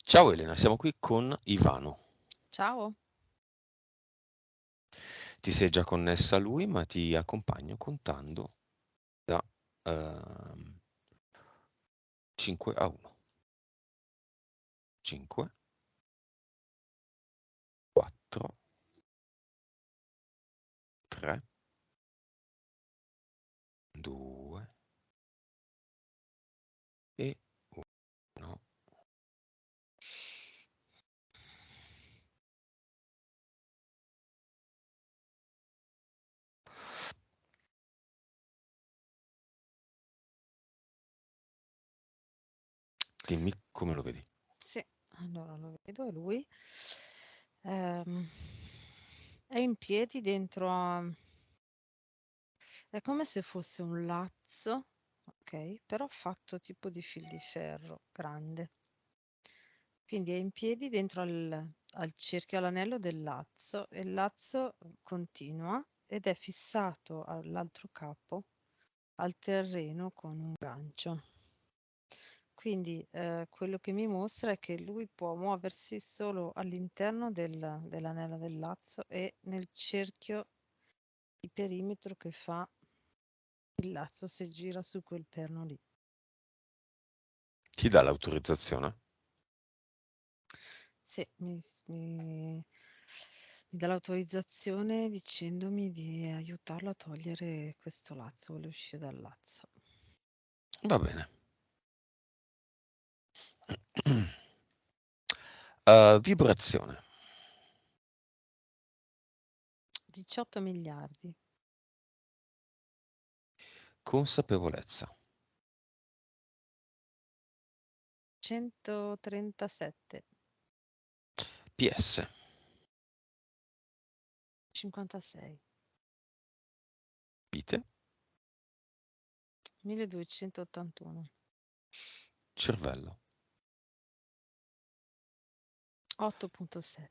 Ciao Elena, siamo qui con Ivano. Ciao. Ti sei già connessa a lui, ma ti accompagno contando da 5 a 1. 5, 4, 3, 2 e 1. Dimmi come lo vedi. Sì, allora lo vedo, è lui. Ehm, è in piedi dentro a... È come se fosse un lazzo, ok? Però fatto tipo di fil di ferro, grande. Quindi è in piedi dentro al cerchio, all'anello del lazzo e il lazzo continua ed è fissato all'altro capo, al terreno con un gancio. Quindi quello che mi mostra è che lui può muoversi solo all'interno dell'anello del lazzo e nel cerchio di perimetro che fa il lazzo se gira su quel perno lì. Ti dà l'autorizzazione? Sì, mi dà l'autorizzazione dicendomi di aiutarlo a togliere questo lazzo, vuole uscire dal lazzo. Va bene. Vibrazione, 18 miliardi, consapevolezza, 137, PS, 56, vite, 1281. cervello. 8.7.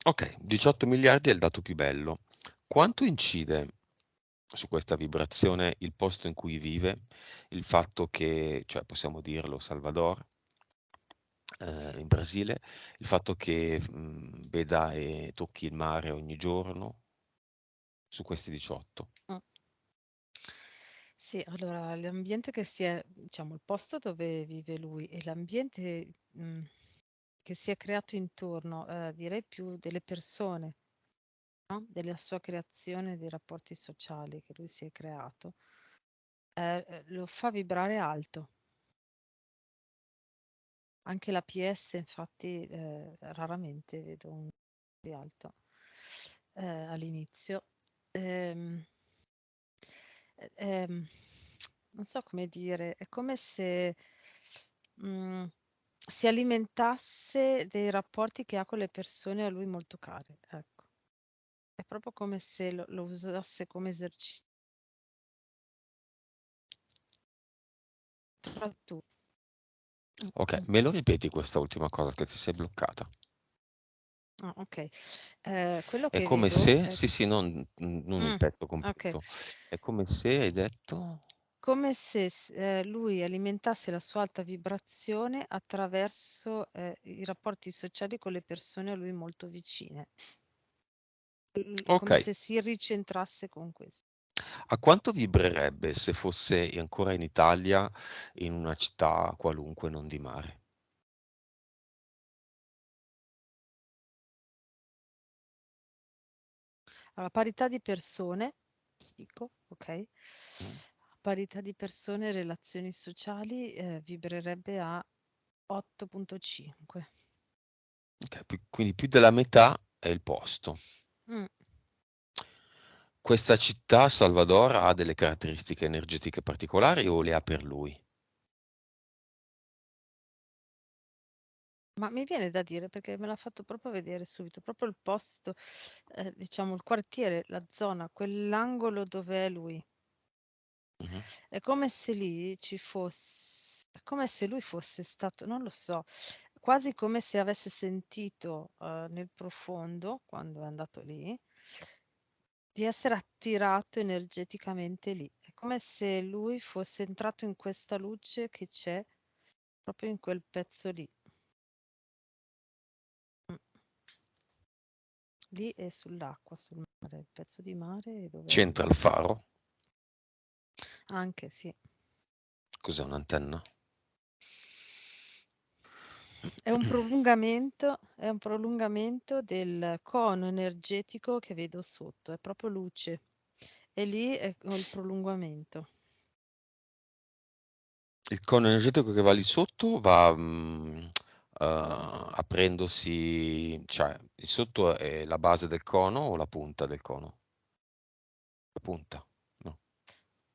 Ok, 18 miliardi è il dato più bello. Quanto incide su questa vibrazione il posto in cui vive, il fatto che, cioè possiamo dirlo, Salvador, in Brasile, il fatto che veda e tocchi il mare ogni giorno su questi 18. Mm. Sì, allora l'ambiente che si è, diciamo, il posto dove vive lui e l'ambiente che si è creato intorno, direi più delle persone, no? Della sua creazione, dei rapporti sociali che lui si è creato, lo fa vibrare alto. Anche la PS, infatti, raramente vedo un di alto all'inizio. Ehm, ehm, non so come dire, è come se mm, si alimentasse dei rapporti che ha con le persone a lui molto care. Ecco, è proprio come se lo usasse come esercizio. Tra tu. Mm, Ok, mm. me lo ripeti questa ultima cosa che ti sei bloccata? Ah, ok. Quello È che come vedo se, è sì sì, non il mm, pezzo ok. completo, è come se hai detto... Come se lui alimentasse la sua alta vibrazione attraverso i rapporti sociali con le persone a lui molto vicine, Ok, come se si ricentrasse con questo. a quanto vibrerebbe se fosse ancora in Italia, in una città qualunque, non di mare? Allora, parità di persone, dico, ok? Mm? Parità di persone, relazioni sociali, vibrerebbe a 8.5. Ok, quindi più della metà è il posto. Mm. Questa città, Salvador, ha delle caratteristiche energetiche particolari o le ha per lui? Ma mi viene da dire perché me l'ha fatto proprio vedere subito, proprio il posto, diciamo il quartiere, la zona, quell'angolo dove è lui. Mhm. È come se lì ci fosse, è come se lui fosse stato, non lo so, quasi come se avesse sentito nel profondo, quando è andato lì, di essere attirato energeticamente lì. È come se lui fosse entrato in questa luce che c'è proprio in quel pezzo lì. Mm. Lì è sull'acqua, sul mare, il pezzo di mare dove C'entra il faro? anche sì. Cos'è un'antenna? È un prolungamento del cono energetico che vedo sotto, è proprio luce. E lì è il prolungamento. Il cono energetico che va lì sotto va aprendosi, cioè il sotto è la base del cono o la punta del cono? La punta, no?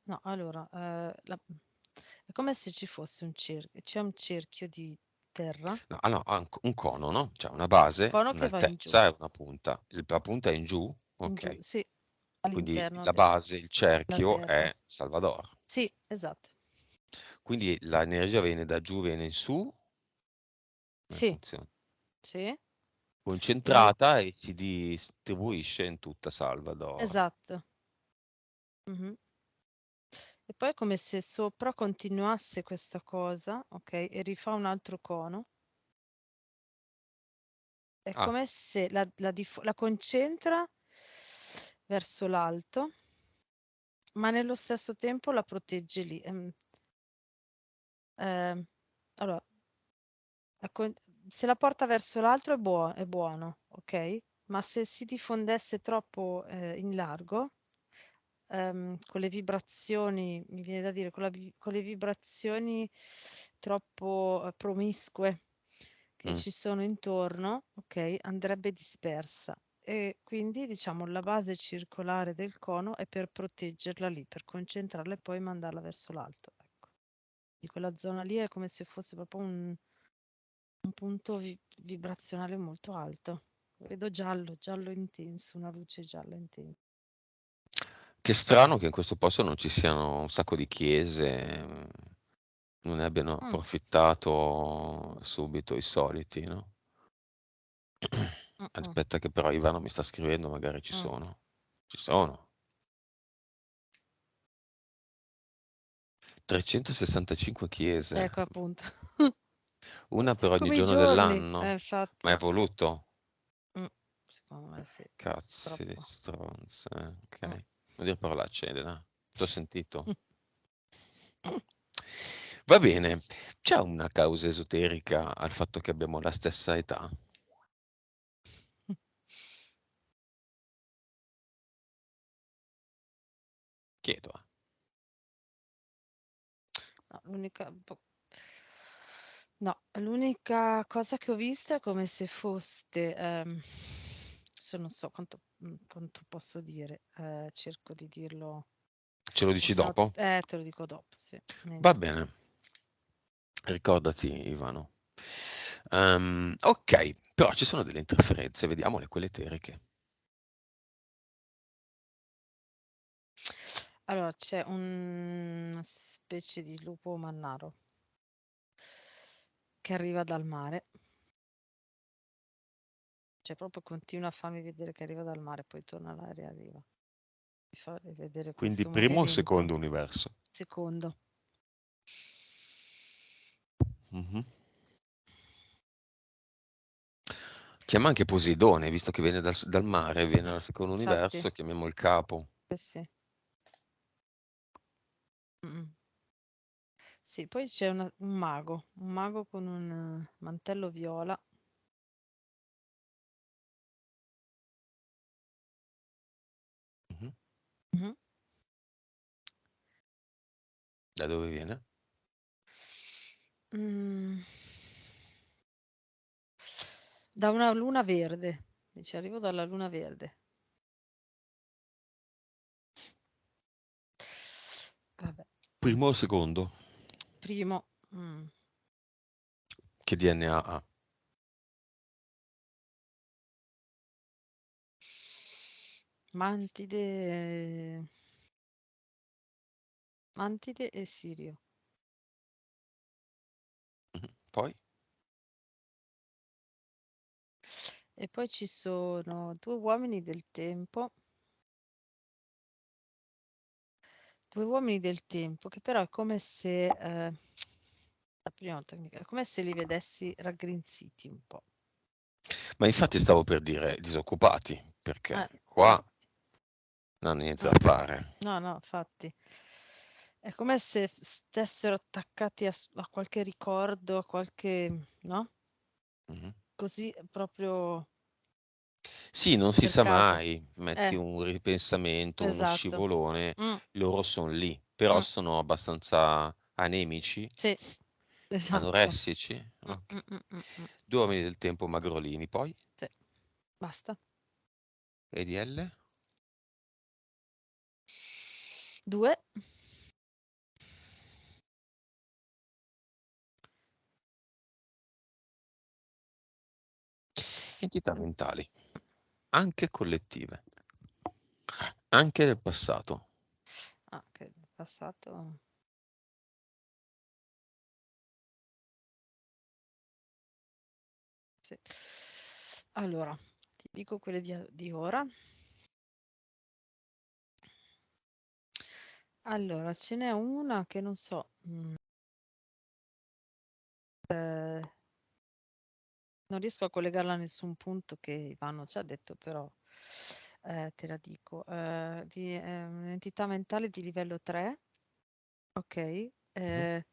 No, allora, è come se ci fosse un cerchio, c'è un cerchio di terra, No, ah, no, ha un cono, no? Cioè una base, cono che va in giù, un'altezza e una punta. La punta è in giù? in giù, Ok. sì, Quindi all'interno la base, il della cerchio terra. è Salvador. Sì, esatto. Quindi l'energia viene da giù, viene in su? Come Sì, funziona? sì. E Concentrata e si distribuisce in tutta Salvador. esatto. Mhm. E poi è come se sopra continuasse questa cosa, ok? E rifà un altro cono. È Ah, come se la concentra verso l'alto, ma nello stesso tempo la protegge lì. Ehm, allora, se la porta verso l'alto è buono, ok? Ma se si diffondesse troppo in largo, con le vibrazioni, mi viene da dire, con le vibrazioni troppo promiscue che mm. ci sono intorno, ok, andrebbe dispersa. E quindi diciamo la base circolare del cono è per proteggerla lì, per concentrarla e poi mandarla verso l'alto. Ecco. Di quella zona lì è come se fosse proprio un punto vibrazionale molto alto. Vedo giallo, giallo intenso, una luce gialla intensa. Che strano che in questo posto non ci siano un sacco di chiese, non ne abbiano Mm, approfittato subito i soliti, no? mm, mm, Aspetta che però Ivano mi sta scrivendo, magari ci mm. sono. Ci sono. 365 chiese, Ecco appunto. una per ogni Come i giorno giorni, dell'anno. Ma infatti. è voluto? Mm, secondo me sì, Cazzi di troppo. stronze, ok. Mm. Non dire parolacce, Elena. T'ho sentito. Va bene. C'è una causa esoterica al fatto che abbiamo la stessa età? Chiedo. No, no, l'unica cosa che ho visto è come se foste, adesso non so quanto posso dire, cerco di dirlo, Ce lo o dici se no, dopo? te lo dico dopo, sì, Va meglio. bene. Ricordati, Ivano. Ok, però ci sono delle interferenze, vediamole quelle eteriche. Allora, c'è una specie di lupo mannaro che arriva dal mare, cioè proprio continua a farmi vedere che arriva dal mare, poi torna all'aria e arriva. Mi fa vedere Quindi questo primo o movimento. secondo universo? Secondo. Mhm. Chiama anche Poseidone, visto che viene dal mare, viene dal secondo Infatti, universo, chiamiamo il capo. sì. Mm. Sì, poi c'è un mago con un mantello viola. Mhm. Mhm. Da dove viene? Mm. Da una luna verde. Dice, arrivo dalla luna verde. Vabbè. Mm. Primo o secondo? Primo. Mm. Che DNA ha? Mantide, Mantide e Sirio. Mhm. Poi? E poi ci sono due uomini del tempo, due uomini del tempo, che però è come se, la prima volta che è come se li vedessi raggrinziti un po'. Ma infatti stavo per dire disoccupati, perché qua Infatti. non hanno niente Mm. da fare. No, no, infatti. È come se stessero attaccati a qualche ricordo, a qualche, no? Mhm. Così proprio Sì, non si per sa caso. mai, metti un ripensamento, uno Esatto. scivolone, Mm, loro sono lì, però mm, sono abbastanza anemici, sì, esatto. anoressici. Mm, Ok. mm, mm, mm, mm. Due uomini del tempo magrolini, poi Sì, basta. EDL, Due. entità mentali, anche collettive, anche del passato. Ah, che è passato. Sì. Allora, ti dico quelle di ora. Allora, ce n'è una che non so, non riesco a collegarla a nessun punto che Ivano ci ha detto, però te la dico. Un'entità mentale di livello 3, ok? Mhm.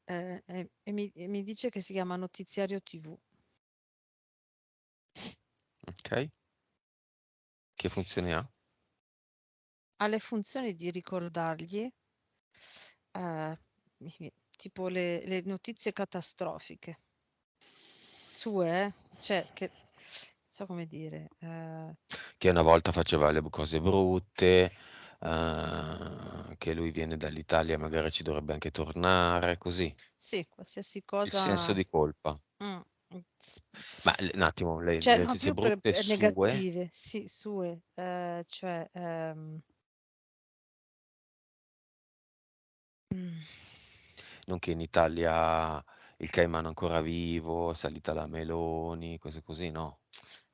E mi dice che si chiama notiziario TV. Ok, che funzione ha? Ha le funzioni di ricordargli, eh, tipo le notizie catastrofiche sue, cioè che, so come dire, Che una volta faceva le cose brutte, che lui viene dall'Italia, magari ci dovrebbe anche tornare, così. sì, qualsiasi Il senso cosa. di colpa. mm, s- Ma un attimo, Cioè, le no, notizie più brutte sue, negative, sì, sue, cioè, mm, non che in Italia il Caimano è ancora vivo, è salita la Meloni, cose così, no.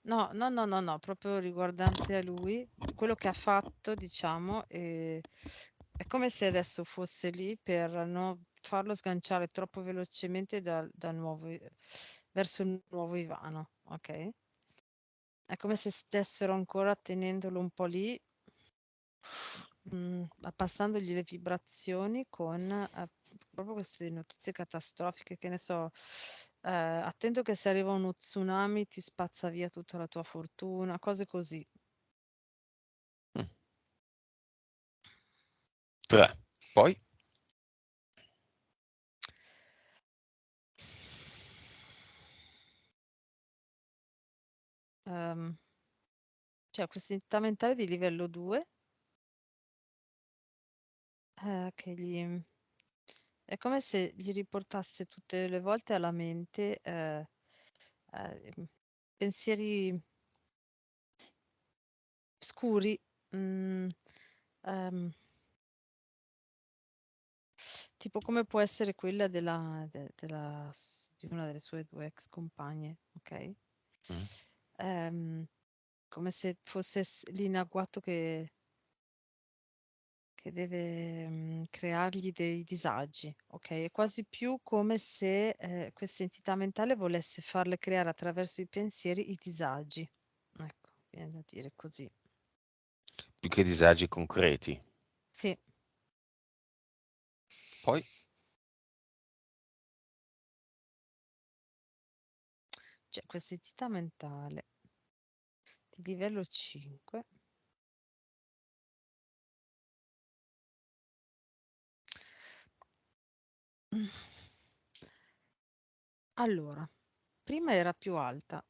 no, no, no, no, no, proprio riguardante a lui, quello che ha fatto, diciamo, è come se adesso fosse lì per non farlo sganciare troppo velocemente verso il nuovo Ivano, ok? È come se stessero ancora tenendolo un po' lì, abbassandogli le vibrazioni con proprio queste notizie catastrofiche, che ne so, attento che se arriva uno tsunami ti spazza via tutta la tua fortuna, cose così. Mm. 3. Poi, Ehm, cioè, questa entità mentale di livello 2, che è come se gli riportasse tutte le volte alla mente pensieri scuri, mm, ehm, tipo come può essere quella di una delle sue due ex compagne, ok? mm, Ehm, come se fosse lì in agguato che deve creargli dei disagi, ok? È quasi più come se questa entità mentale volesse farle creare attraverso i pensieri i disagi. Ecco, viene da dire così. più che disagi concreti. Sì, Poi, c'è questa entità mentale di livello 5. Allora, prima era più alta,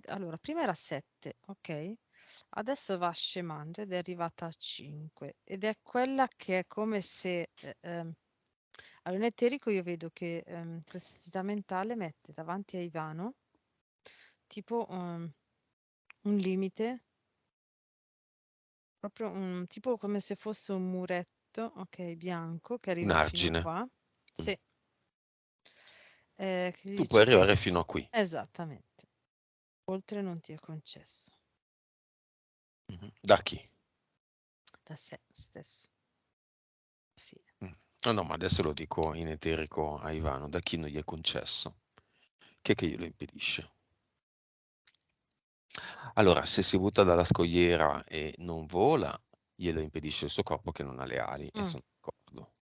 allora, prima era 7, ok? Adesso va scemando ed è arrivata a 5 ed è quella che è come se allora, in eterico io vedo che questa entità mentale mette davanti a Ivano tipo un limite, proprio tipo come se fosse un muretto, ok, bianco che un arriva fino a argine. qua. Mm. Sì, che gli Tu puoi dice che arrivare fino a qui. esattamente, oltre non ti è concesso, Mhm. Da chi? da sé stesso. Ah no, ma adesso lo dico in eterico a Ivano, da chi non gli è concesso? Chi è che glielo impedisce? Allora, se si butta dalla scogliera e non vola, glielo impedisce il suo corpo che non ha le ali, e Mm, sono d'accordo.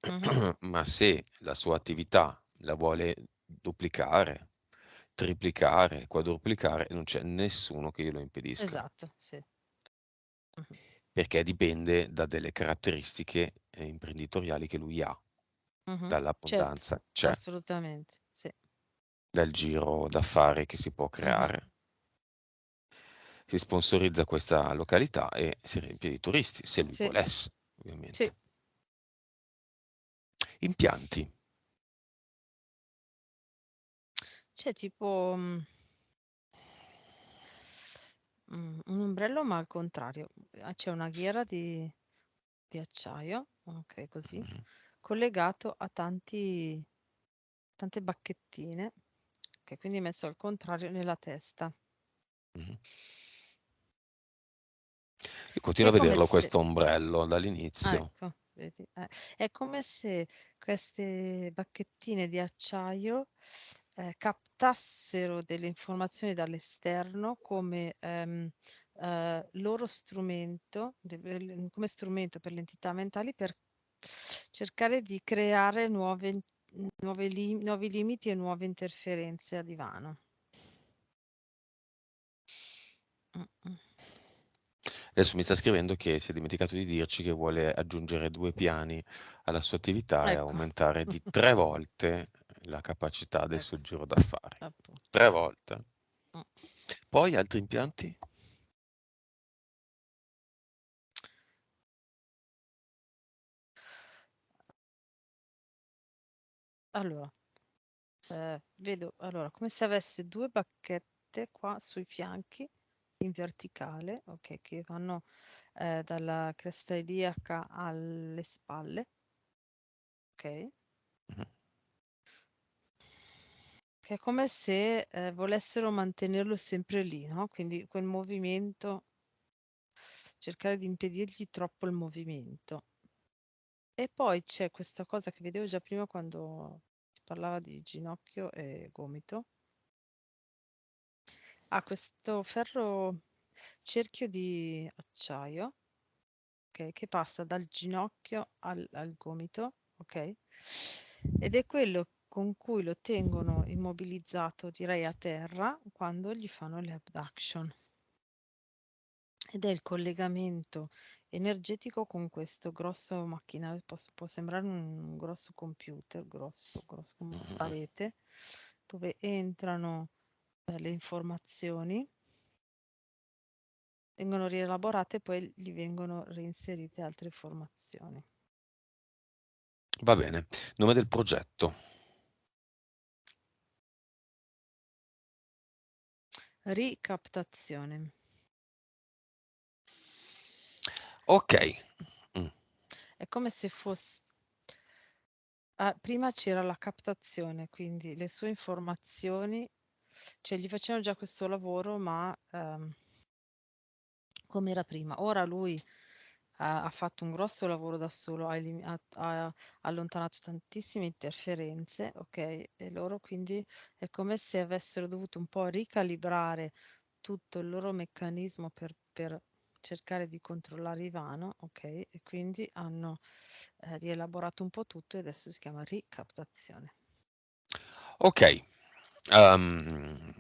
mhm, Ma se la sua attività la vuole duplicare, triplicare, quadruplicare, non c'è nessuno che glielo impedisca, esatto, sì. Mhm, perché dipende da delle caratteristiche imprenditoriali che lui ha, mhm. Certo, dall'abbondanza che c'è, assolutamente, sì. dal giro d'affari che si può Mhm, creare. Si sponsorizza questa località e si riempie di turisti, se lui sì, volesse, sì. ovviamente. Impianti. C'è tipo un ombrello, ma al contrario. C'è una ghiera di acciaio, ok, così, Mhm, collegato a tante bacchettine, ok, quindi messo al contrario nella testa. mhm. Io continuo È a come vederlo se, questo ombrello dall'inizio. ecco, vedi, è come se queste bacchettine di acciaio captassero delle informazioni dall'esterno come loro strumento, come strumento per le entità mentali per cercare di creare nuovi limiti e nuove interferenze a divano. Mm, mm. Adesso mi sta scrivendo che si è dimenticato di dirci che vuole aggiungere 2 piani alla sua attività e Ecco, aumentare di 3 volte la capacità del suo ecco, giro d'affari. appunto. 3 volte. Mm. Poi altri impianti? Allora, vedo allora, come se avesse due bacchette qua sui fianchi in verticale, ok, che vanno dalla cresta iliaca alle spalle, ok, Mhm. che è come se volessero mantenerlo sempre lì, no? Quindi quel movimento, cercare di impedirgli troppo il movimento. E poi c'è questa cosa che vedevo già prima quando si parlava di ginocchio e gomito. Ha questo ferro cerchio di acciaio, ok, che passa dal ginocchio al gomito, ok? Ed è quello con cui lo tengono immobilizzato, direi a terra, quando gli fanno le abduction. Ed è il collegamento energetico con questo grosso macchinario, può sembrare un grosso computer, grosso come una Mhm. parete, dove entrano le informazioni, vengono rielaborate e poi gli vengono reinserite altre informazioni. Va bene. Nome del progetto. Ricaptazione. Ok. Mm. È come se fosse... prima c'era la captazione, quindi le sue informazioni, cioè gli facevano già questo lavoro, ma come era prima. Ora lui ha fatto un grosso lavoro da solo, ha allontanato tantissime interferenze, ok? E loro quindi è come se avessero dovuto un po' ricalibrare tutto il loro meccanismo per cercare di controllare Ivano, ok? E quindi hanno rielaborato un po' tutto e adesso si chiama ricaptazione. Ok. Ehm,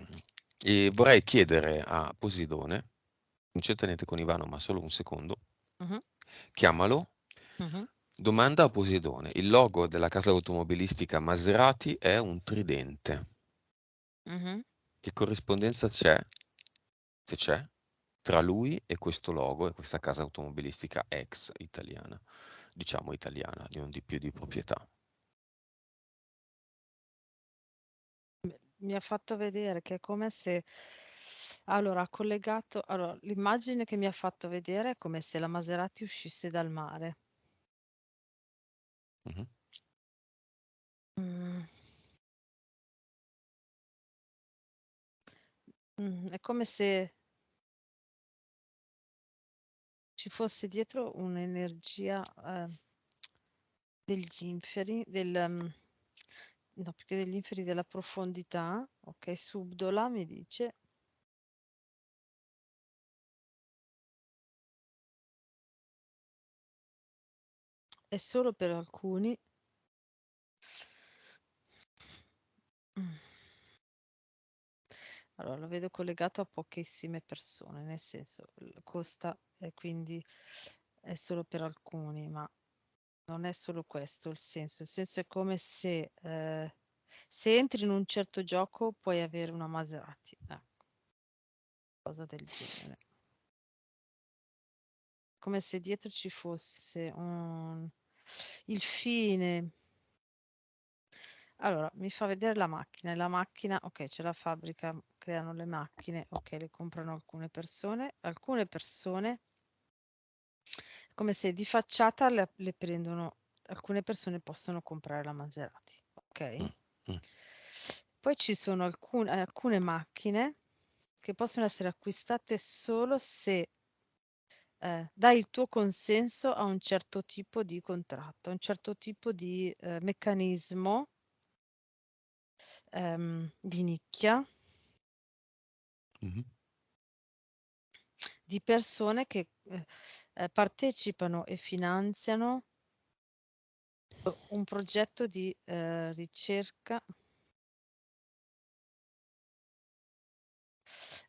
e vorrei chiedere a Posidone, non c'entra niente con Ivano, ma solo un secondo. Mhm, Chiamalo. mhm, Domanda a Posidone. Il logo della casa automobilistica Maserati è un tridente. mhm. Che corrispondenza c'è, se c'è, tra lui e questo logo e questa casa automobilistica ex italiana, diciamo italiana, di non di più di proprietà? Mi ha fatto vedere che è come se allora ha collegato allora l'immagine che mi ha fatto vedere è come se la Maserati uscisse dal mare. Mhm. Mm, è come se ci fosse dietro un'energia degli inferi, no, più che degli inferi, della profondità, ok, subdola mi dice, è solo per alcuni. Mm. Allora, lo vedo collegato a pochissime persone, nel senso, costa e quindi è solo per alcuni, ma non è solo questo il senso. Il senso è come se entri in un certo gioco puoi avere una Maserati, ecco, cosa del genere. Come se dietro ci fosse il fine. Allora, mi fa vedere la macchina. E la macchina, ok, c'è la fabbrica, creano le macchine, ok, le comprano alcune persone. Alcune persone, come se di facciata le prendono, alcune persone possono comprare la Maserati, ok? Mm, mm. Poi ci sono alcune macchine che possono essere acquistate solo se dai il tuo consenso a un certo tipo di contratto, a un certo tipo di meccanismo di nicchia, Mhm. di persone che partecipano e finanziano un progetto di ricerca.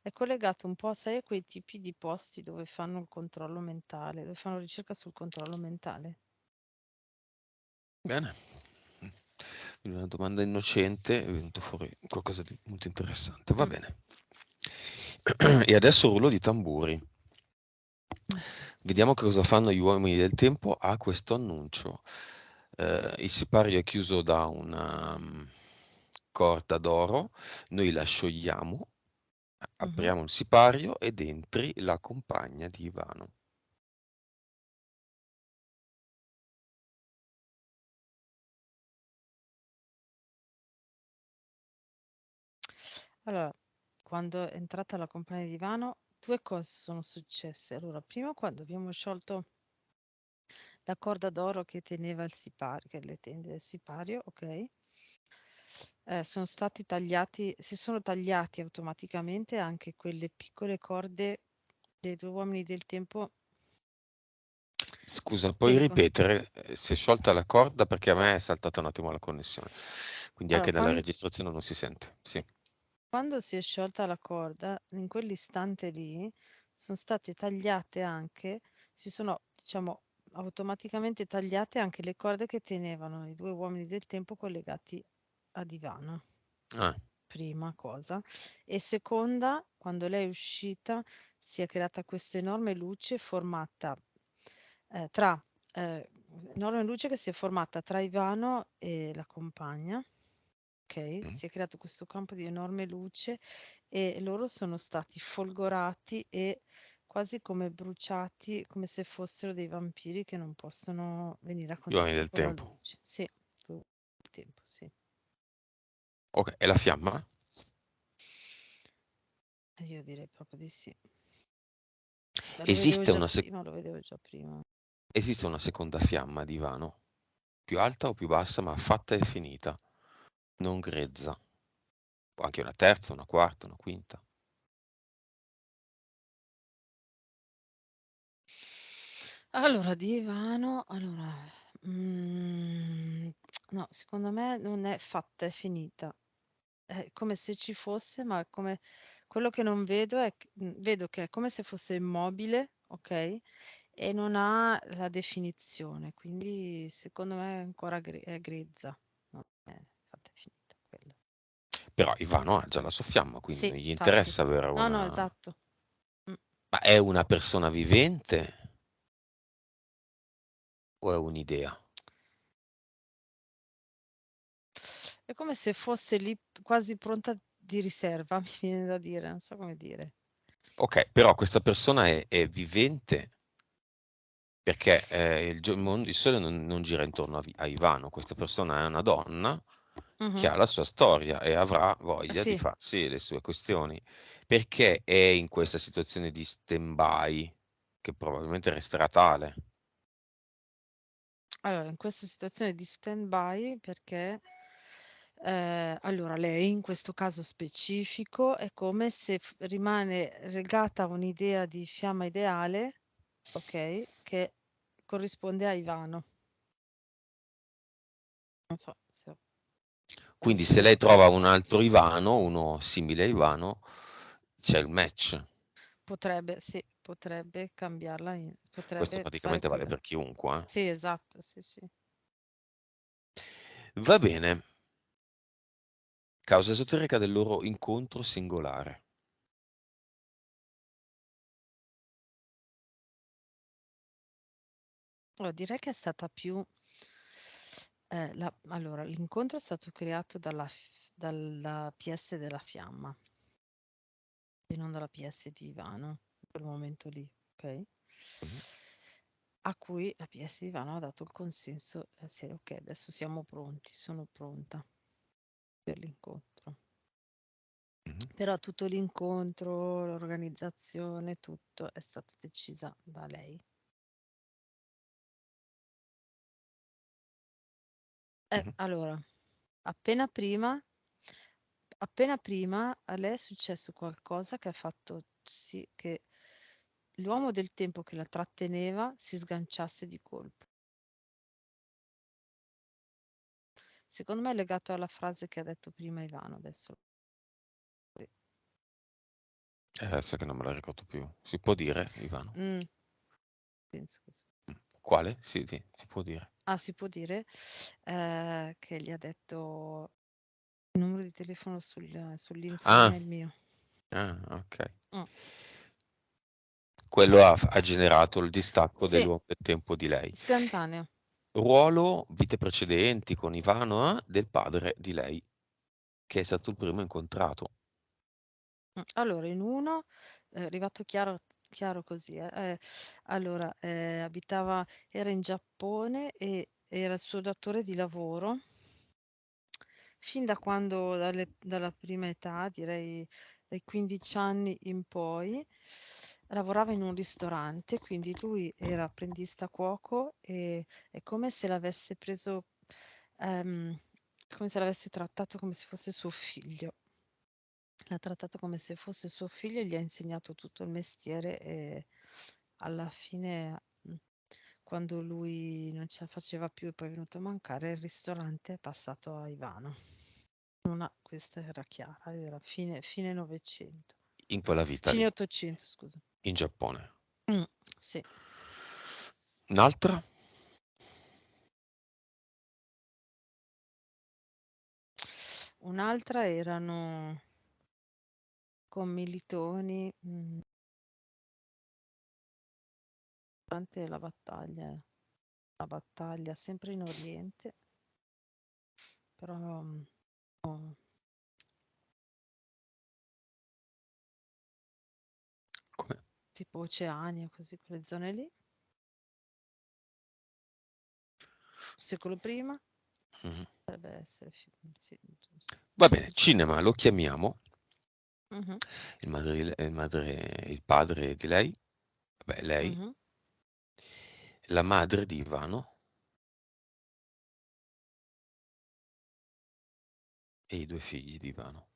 È collegato un po', sai, a quei tipi di posti dove fanno il controllo mentale, dove fanno ricerca sul controllo mentale. Bene. Quindi una domanda innocente, è venuto fuori qualcosa di molto interessante. Va Mm. bene. E adesso rullo di tamburi. Vediamo che cosa fanno gli uomini del tempo a questo annuncio. Il sipario è chiuso da una corda d'oro, noi la sciogliamo, Mhm. apriamo il sipario ed entri la compagna di Ivano. Allora, quando è entrata la compagnia di Ivano, due cose sono successe. Allora, prima quando abbiamo sciolto la corda d'oro che teneva il sipario, che le tende del sipario, ok? Sono stati tagliati, si sono tagliati automaticamente anche quelle piccole corde dei due uomini del tempo. Scusa, che puoi le con- ripetere? Si è sciolta la corda perché a me è saltata un attimo la connessione, quindi Allora, anche nella registrazione non si sente. Sì. quando si è sciolta la corda, in quell'istante lì sono state tagliate anche, si sono, diciamo, automaticamente tagliate anche le corde che tenevano i due uomini del tempo collegati a divano. Ah, Prima cosa. E seconda, quando lei è uscita, si è creata questa enorme luce formata tra enorme luce che si è formata tra Ivano e la compagna. Ok, mm. si è creato questo campo di enorme luce e loro sono stati folgorati e quasi come bruciati, come se fossero dei vampiri che non possono venire a Gli uomini contatto del con la tempo. luce. Sì, tutto il tempo, sì. Ok, e la fiamma? Io direi proprio di sì. Beh, Esiste lo vedevo già prima. esiste una seconda fiamma di Ivano? Più alta o più bassa, ma fatta e finita, non grezza. O anche una terza, una quarta, una quinta. Allora, divano, allora, mm, no, secondo me non è fatta, è finita. È come se ci fosse, ma come quello che non vedo vedo che è come se fosse immobile, ok? E non ha la definizione, quindi secondo me è ancora è grezza, non è fatta e finita quella. Però Ivano ha già la sua fiamma, quindi Sì, non gli infatti. interessa avere No, no, una... esatto. Mm. Ma è una persona vivente o è un'idea? È come se fosse lì quasi pronta di riserva, mi viene da dire, non so come dire. Ok, però questa persona è vivente perché il sole non gira intorno a Ivano, questa persona è una donna che Mhm. ha la sua storia e avrà voglia di Sì, farsi le sue questioni. Perché è in questa situazione di stand-by, che probabilmente resterà tale? Allora, in questa situazione di stand-by, perché allora lei in questo caso specifico è come se rimane legata a un'idea di fiamma ideale, ok, che corrisponde a Ivano. Non so se ho Quindi se lei spiegato. trova un altro Ivano, uno simile a Ivano, c'è il match. Potrebbe, sì, potrebbe cambiarla, Questo potrebbe fare praticamente vale quello. per chiunque. Sì, esatto, sì, sì. Va bene. Causa esoterica del loro incontro singolare. Allora, direi che è stata più... allora, l'incontro è stato creato dalla PS della fiamma e non dalla PS di Ivano, in quel momento lì, ok? Mhm, A cui la PS di Ivano ha dato il consenso, sì, ok, adesso siamo pronti, sono pronta per l'incontro. mhm, Però tutto l'incontro, l'organizzazione, tutto è stato decisa da lei. mhm. Allora, appena prima a lei è successo qualcosa che ha fatto sì che l'uomo del tempo che la tratteneva si sganciasse di colpo. Secondo me è legato alla frase che ha detto prima Ivano, adesso. Sai che non me la ricordo più. Si può dire, Ivano? Mm, penso che sì. Quale? Sì, sì, si può dire. Ah, si può dire che gli ha detto il numero di telefono sull'insegna Ah, è il mio. ok. Mm. Quello ha generato il distacco Sì, dell'uomo del tempo di lei. istantaneo. Ruolo, vite precedenti con Ivano, del padre di lei, che è stato il primo incontrato. Allora, in uno, è arrivato chiaro, chiaro così, allora, era in Giappone e era il suo datore di lavoro, fin da quando, dalla prima età, direi dai 15 anni in poi, lavorava in un ristorante, quindi lui era apprendista cuoco e è come se l'avesse preso, ehm, come se l'avesse trattato come se fosse suo figlio. L'ha trattato come se fosse suo figlio e gli ha insegnato tutto il mestiere e alla fine, quando lui non ce la faceva più e poi è venuto a mancare, il ristorante è passato a Ivano. Questa era chiara, era fine 900. In quella vita Fine lì, 800, scusa. in Giappone. Sì. Un'altra? Un'altra erano commilitoni durante la battaglia sempre in Oriente, però oh, Come? tipo Oceania, così, quelle zone lì. Secolo prima, Mhm. dovrebbe essere, sì, Va bene, giusto. cinema, lo chiamiamo. Mhm, Il padre di lei, beh, lei, mhm. la madre di Ivano e i due figli di Ivano.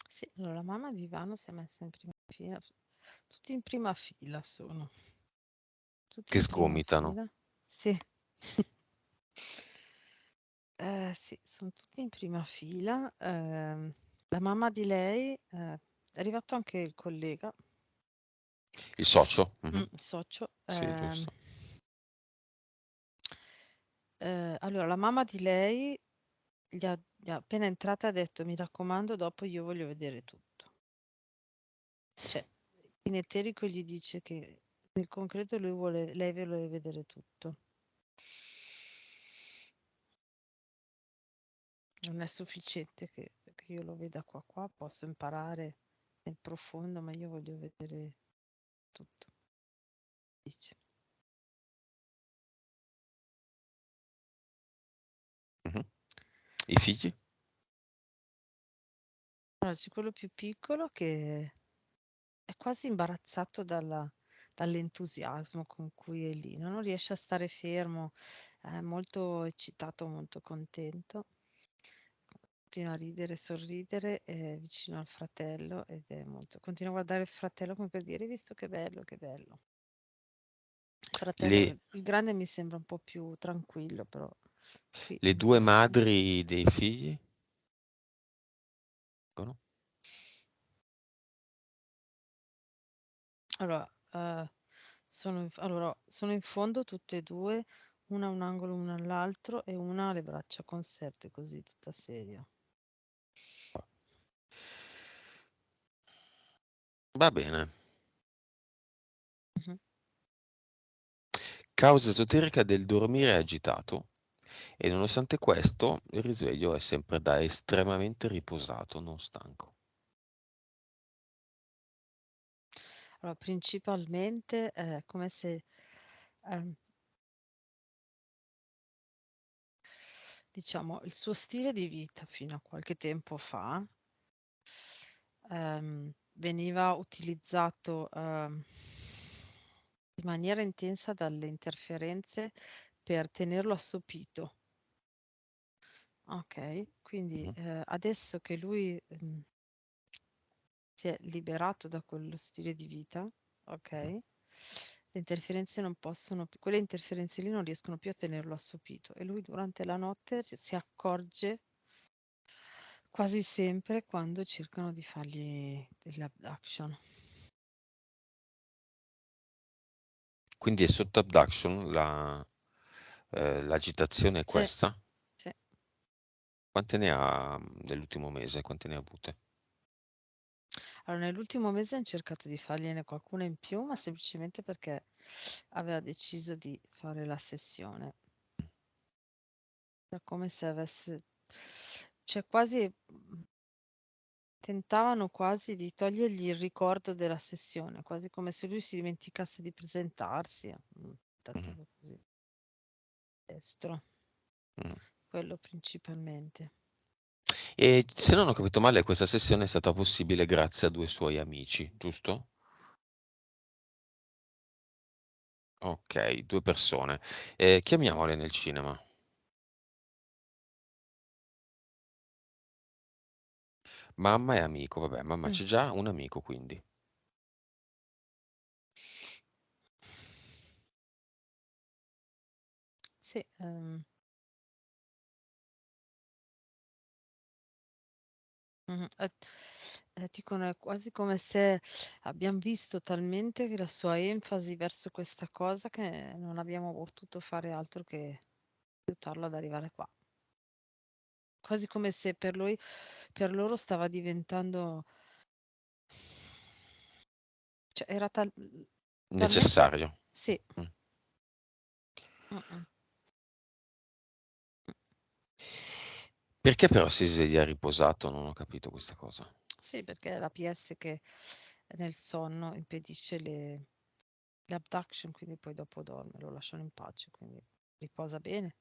Sì, allora la mamma di Ivano si è messa in prima fila, tutti in prima fila sono, tutti Che in prima sgomitano. fila. Sì. Sì, sono tutti in prima fila. La mamma di lei, è arrivato anche il collega, Il socio? Mhm. il socio. Sì, giusto. Allora, la mamma di lei gli ha appena entrata ha detto, mi raccomando, dopo io voglio vedere tutto. Cioè, in eterico gli dice che nel concreto lei vuole vedere tutto. Non è sufficiente che io lo veda qua, posso imparare nel profondo, ma io voglio vedere tutto. Dice. Mhm. I figli? Allora, c'è quello più piccolo che è quasi imbarazzato dall'entusiasmo con cui è lì, no? Non riesce a stare fermo, è molto eccitato, molto contento. Continua a ridere, sorridere, è vicino al fratello ed è molto... Continua a guardare il fratello come per dire, hai visto che bello, che bello. Il fratello, Le, il grande mi sembra un po' più tranquillo, però qui le due insiste. madri dei figli? Dicono? Allora, sono in fondo tutte e due, una a un angolo, una all'altro e una ha le braccia conserte così, tutta seria. Va bene. Mhm. Causa esoterica del dormire agitato e nonostante questo il risveglio è sempre da estremamente riposato, non stanco. Allora, principalmente è come se, ehm, diciamo, il suo stile di vita fino a qualche tempo fa veniva utilizzato in maniera intensa dalle interferenze per tenerlo assopito. Ok, quindi Mhm, adesso che lui si è liberato da quello stile di vita, ok, mhm. le interferenze non possono più, quelle interferenze lì non riescono più a tenerlo assopito e lui durante la notte si accorge quasi sempre quando cercano di fargli dell'abduction. Quindi è sotto abduction l'agitazione è Sì, questa? sì. Quante ne ha nell'ultimo mese? Quante ne ha avute? Allora, nell'ultimo mese hanno cercato di fargliene qualcuna in più, ma semplicemente perché aveva deciso di fare la sessione. È come se avesse, cioè quasi tentavano quasi di togliergli il ricordo della sessione, quasi come se lui si dimenticasse di presentarsi. Mhm, Tentativo così, destro, mhm. quello principalmente. E se non ho capito male, questa sessione è stata possibile grazie a due suoi amici, giusto? Ok, due persone. Chiamiamole nel cinema. Mamma e amico, vabbè, mamma Mm, c'è già un amico quindi. sì, dicono è quasi come se abbiamo visto talmente che la sua enfasi verso questa cosa che non abbiamo potuto fare altro che aiutarlo ad arrivare qua. Quasi come se per lui, per loro stava diventando, cioè era talmente, Necessario. sì, Mm. mm, mm. Perché però si sveglia riposato? Non ho capito questa cosa. Sì, perché è la PS che nel sonno impedisce le abduction, quindi poi dopo dorme, lo lasciano in pace, quindi riposa bene.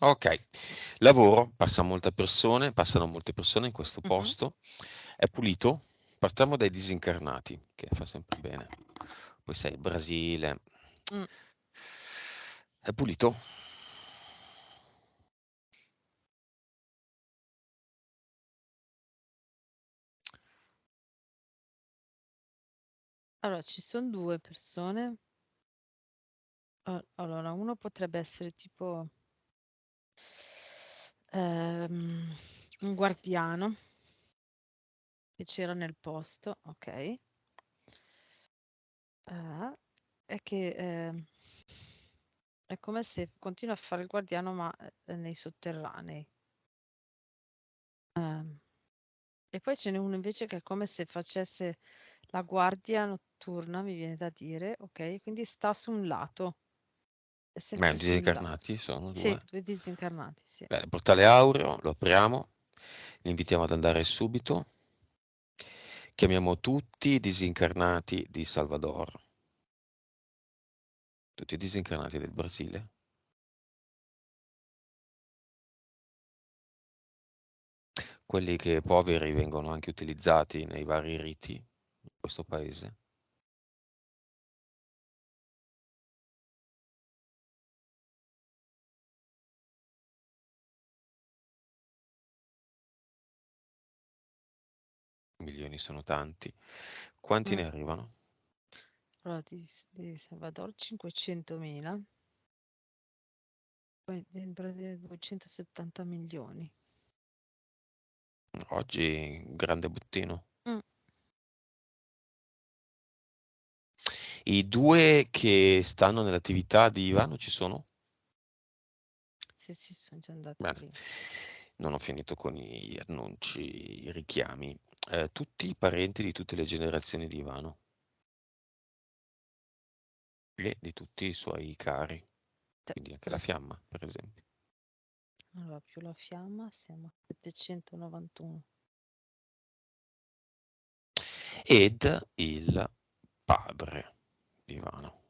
Ok, lavoro, passano molte persone in questo Mhm. posto, è pulito, partiamo dai disincarnati, che fa sempre bene. Poi sai, Brasile, Mm. è pulito? Allora, ci sono due persone. Allora, uno potrebbe essere tipo ehm, un guardiano che c'era nel posto, ok? E che è come se continua a fare il guardiano, ma nei sotterranei. Ehm, e poi ce n'è uno invece che è come se facesse la guardia notturna, mi viene da dire, ok? Quindi sta su un lato, è sempre su un lato. Disincarnati sono Sì, due. due disincarnati, sì. Bene, portale aureo, lo apriamo, li invitiamo ad andare subito. Chiamiamo tutti i disincarnati di Salvador, tutti i disincarnati del Brasile. Quelli che poveri vengono anche utilizzati nei vari riti in questo paese. Milioni sono tanti. Quanti Mm. ne arrivano? Allora, di Salvador 500.000, poi del Brasile 270 milioni. Oggi un grande bottino. Mm. I due che stanno nell'attività di Ivano ci sono? Sì, sì, sono già andati Bene, prima. non ho finito con gli annunci, i richiami. Tutti i parenti di tutte le generazioni di Ivano e di tutti i suoi cari, quindi anche la Mm. fiamma, per esempio. Allora, più la fiamma siamo a 791. Ed il padre di Ivano.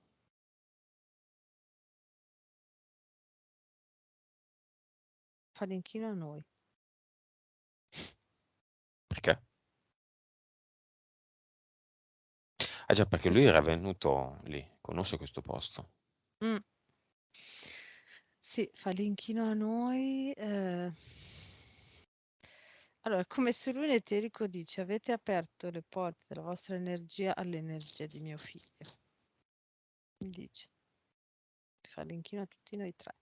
Fa l'inchino a noi. Perché? Ah già, perché lui era venuto lì, conosce questo posto. Mm. Sì, fa l'inchino a noi. Allora, è come se lui in eterico dice: avete aperto le porte della vostra energia all'energia di mio figlio. Mi dice, fa l'inchino a tutti noi tre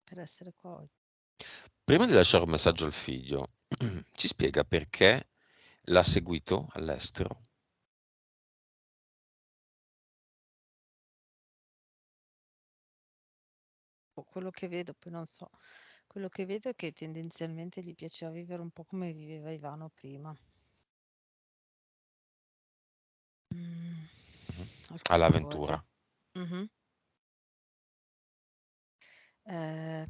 per essere qua oggi. Prima di lasciare un messaggio al figlio, ci spiega perché l'ha seguito all'estero. Quello che vedo, poi non so, quello che vedo è che tendenzialmente gli piaceva vivere un po' come viveva Ivano prima. Mm, Mhm. alcune cose. All'avventura. Mhm. Eh,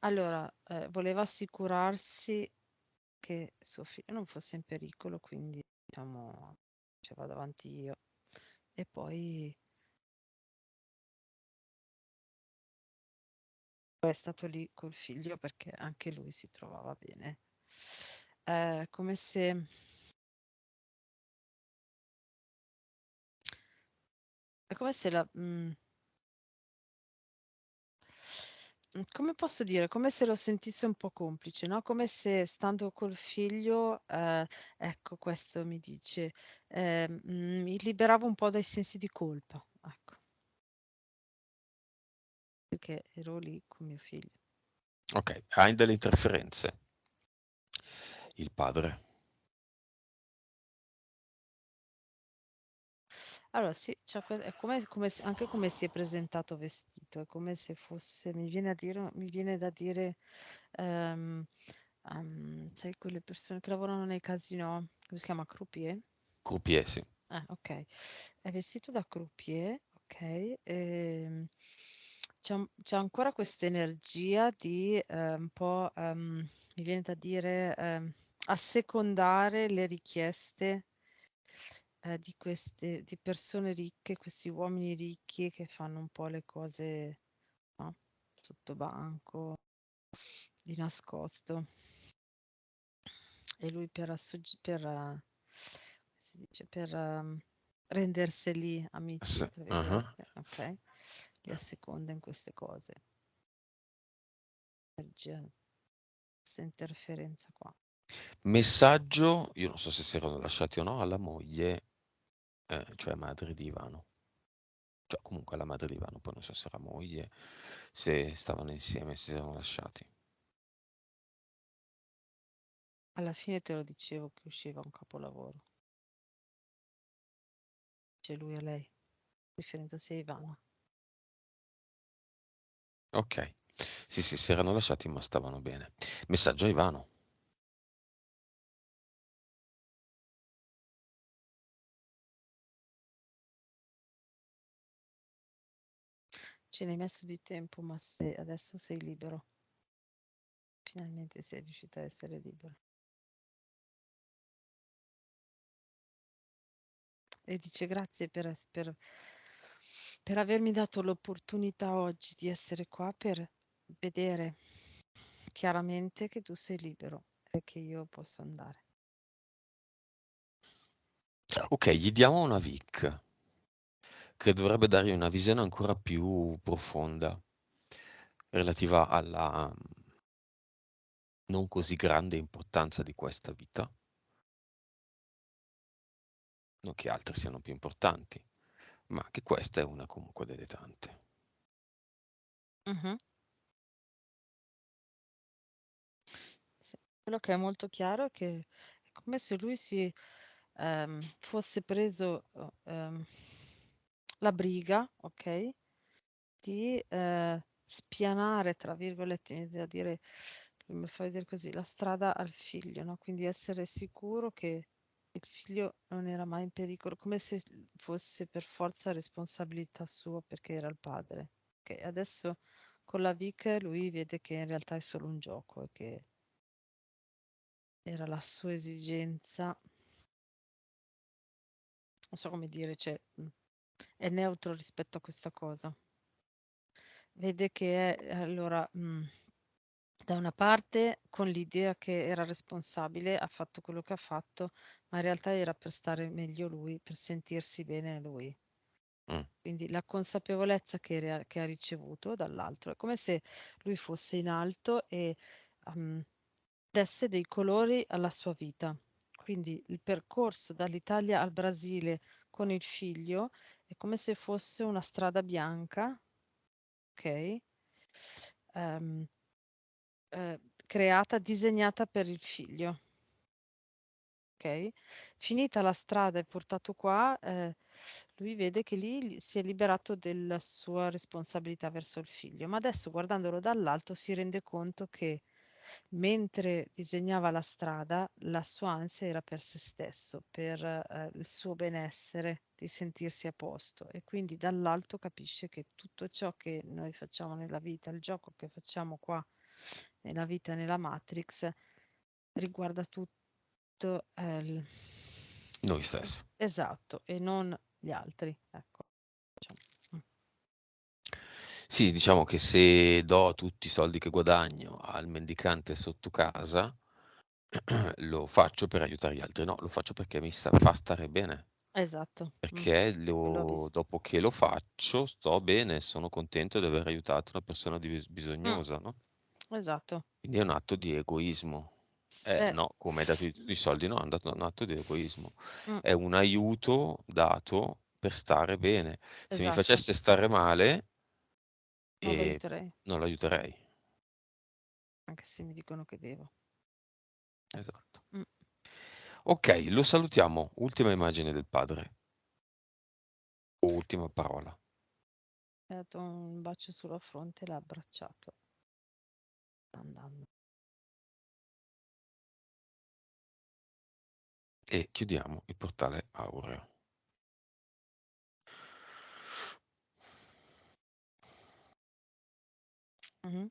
allora, voleva assicurarsi che suo figlio non fosse in pericolo, quindi diciamo, ci vado avanti io. E poi è stato lì col figlio perché anche lui si trovava bene. Come se, è come se come posso dire, come se lo sentisse un po' complice, no? Come se stando col figlio, ecco, questo mi dice, mi liberavo un po' dai sensi di colpa, ecco, perché ero lì con mio figlio. Ok, hai delle interferenze. Il padre. Allora sì, è anche come si è presentato vestito, è come se fosse, mi viene da dire, ehm, sai, quelle persone che lavorano nei casinò, come si chiama? Croupier? Croupier, sì. Ok, è vestito da croupier, ok, c'è ancora questa energia di un po', mi viene da dire, assecondare le richieste di persone ricche, questi uomini ricchi che fanno un po' le cose, no? Sotto banco, di nascosto. E lui come si dice, per renderseli amici, tra Ah. virgolette, ok? Li asseconda in queste cose. Energia, questa interferenza qua. Messaggio, io non so se si erano lasciati o no, alla moglie, cioè madre di Ivano. Cioè comunque alla madre di Ivano, poi non so se era moglie, se stavano insieme, se si erano lasciati. Alla fine te lo dicevo che usciva un capolavoro. C'è lui e lei, riferendosi a Ivana. Ok. Sì, sì, si erano lasciati ma stavano bene. Messaggio a Ivano. Ce ne hai messo di tempo, ma adesso sei libero. Finalmente sei riuscita a essere libero. e dice grazie per avermi dato l'opportunità oggi di essere qua per vedere chiaramente che tu sei libero e che io posso andare. Ok, gli diamo una Vic, che dovrebbe dargli una visione ancora più profonda relativa alla non così grande importanza di questa vita, non che altre siano più importanti, ma che questa è una comunque delle tante. Mhm. Sì. Quello che è molto chiaro è che è come se lui si fosse preso la briga, ok, di spianare, tra virgolette, mi viene da dire, come fa vedere così, la strada al figlio, no? Quindi essere sicuro che il figlio non era mai in pericolo, come se fosse per forza responsabilità sua perché era il padre. Ok, adesso con la Vic lui vede che in realtà è solo un gioco e che era la sua esigenza, non so come dire, cioè, è neutro rispetto a questa cosa. Vede che è allora, da una parte con l'idea che era responsabile, ha fatto quello che ha fatto, ma in realtà era per stare meglio lui, per sentirsi bene lui. Mm. Quindi la consapevolezza che ha ricevuto dall'altro è come se lui fosse in alto e desse dei colori alla sua vita. Quindi il percorso dall'Italia al Brasile con il figlio è come se fosse una strada bianca, ok? Ehm, creata, disegnata per il figlio. Ok? Finita la strada e portato qua, lui vede che lì si è liberato della sua responsabilità verso il figlio, ma adesso guardandolo dall'alto si rende conto che mentre disegnava la strada, la sua ansia era per se stesso, per il suo benessere, di sentirsi a posto e quindi dall'alto capisce che tutto ciò che noi facciamo nella vita, il gioco che facciamo qua nella vita, nella Matrix, riguarda tutto Noi stessi. esatto, e non gli altri, ecco. Diciamo. Mm. Sì, diciamo che se do tutti i soldi che guadagno al mendicante sotto casa, lo faccio per aiutare gli altri, no, lo faccio perché fa stare bene, Esatto, perché quello ho visto. dopo che lo faccio sto bene, sono contento di aver aiutato una persona Mm, bisognosa, no? esatto. Quindi è un atto di egoismo. Eh, No, come hai dato i soldi, no, è un atto di egoismo. mm, È un aiuto dato per stare bene. Se mi esatto, facesse stare male, non lo eh, aiuterei, non lo aiuterei. anche se mi dicono che devo. Ecco. Esatto. Ok, lo salutiamo. Ultima immagine del padre. O ultima parola. Mi ha dato un bacio sulla fronte e l'ha abbracciato. Sta andando. E chiudiamo il portale aureo. Mhm.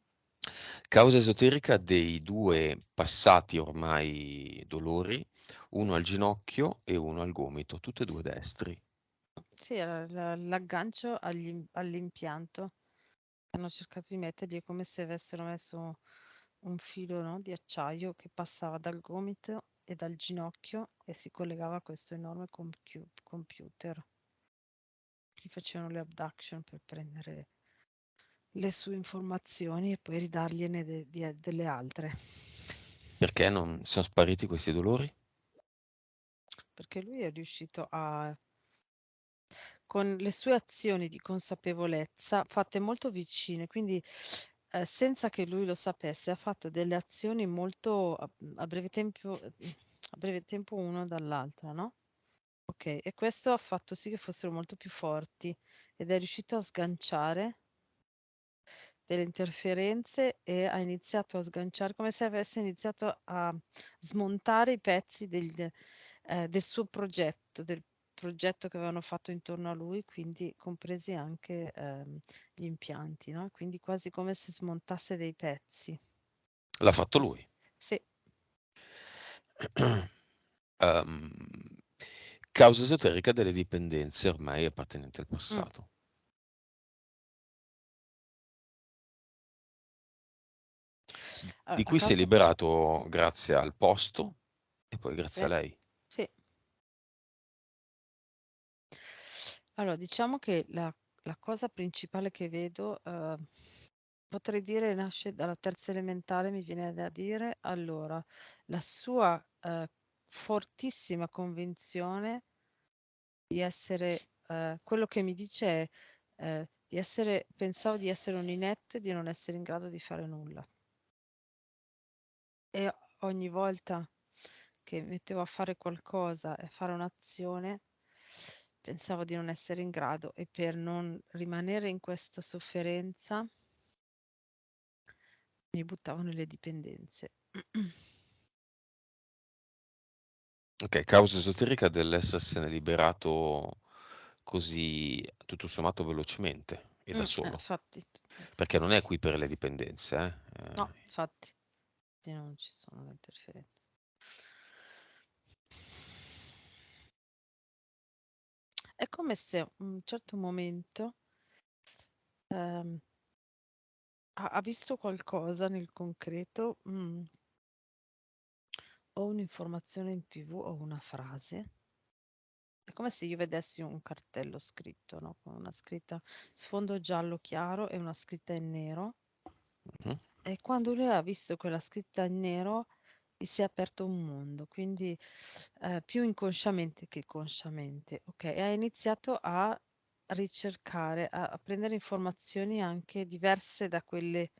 Causa esoterica dei due passati ormai dolori, uno al ginocchio e uno al gomito, tutti e due destri. Sì, era l'aggancio all'impianto. Hanno cercato di mettergli è come se avessero messo un filo, no, di acciaio che passava dal gomito e dal ginocchio e si collegava a questo enorme computer. Gli facevano le abduction per prendere le sue informazioni e poi ridargliene delle altre. Perché non sono spariti questi dolori? Perché lui è riuscito a, con le sue azioni di consapevolezza fatte molto vicine, quindi senza che lui lo sapesse, ha fatto delle azioni molto a breve tempo uno dall'altra, no? Ok, e questo ha fatto sì che fossero molto più forti ed è riuscito a sganciare delle interferenze e ha iniziato a sganciare come se avesse iniziato a smontare i pezzi del suo progetto, del progetto che avevano fatto intorno a lui, quindi compresi anche gli impianti, no? Quindi quasi come se smontasse dei pezzi. L'ha fatto lui. Sì, Ehm, Causa esoterica delle dipendenze ormai appartenenti al Mm. passato. Allora, Di la cui si è causa... liberato grazie al posto e poi grazie a Sì, lei. sì. Allora, diciamo che la cosa principale che vedo, potrei dire, nasce dalla terza elementare, mi viene da dire, allora, la sua fortissima convinzione di essere, quello che mi dice è di essere, pensavo di essere un inetto e di non essere in grado di fare nulla. E ogni volta che mettevo a fare qualcosa e fare un'azione, pensavo di non essere in grado e per non rimanere in questa sofferenza mi buttavo nelle dipendenze. Ok, causa esoterica dell'essersene liberato così tutto sommato velocemente e da solo. Infatti, Perché non è qui per le dipendenze, eh? no, infatti, sì, non ci sono le interferenze. È come se a un certo momento ehm, ha visto qualcosa nel concreto, o un'informazione in TV o una frase. È come se io vedessi un cartello scritto, no? Con una scritta sfondo giallo chiaro e una scritta in nero. Mhm, E quando lui ha visto quella scritta in nero, gli si è aperto un mondo, quindi più inconsciamente che consciamente, ok? E ha iniziato a ricercare, a prendere informazioni anche diverse da quelle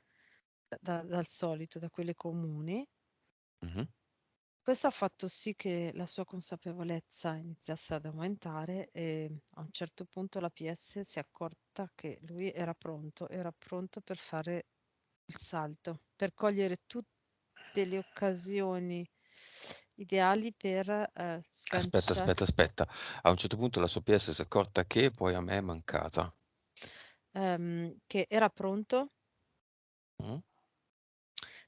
dal solito, da quelle comuni. mhm, Questo ha fatto sì che la sua consapevolezza iniziasse ad aumentare e a un certo punto la PS si è accorta che lui era pronto per fare il salto, per cogliere tutte le occasioni ideali per Aspetta, aspetta, sganciarsi, aspetta. A un certo punto la sua PS si è accorta che poi a me è mancata. che era pronto Mm,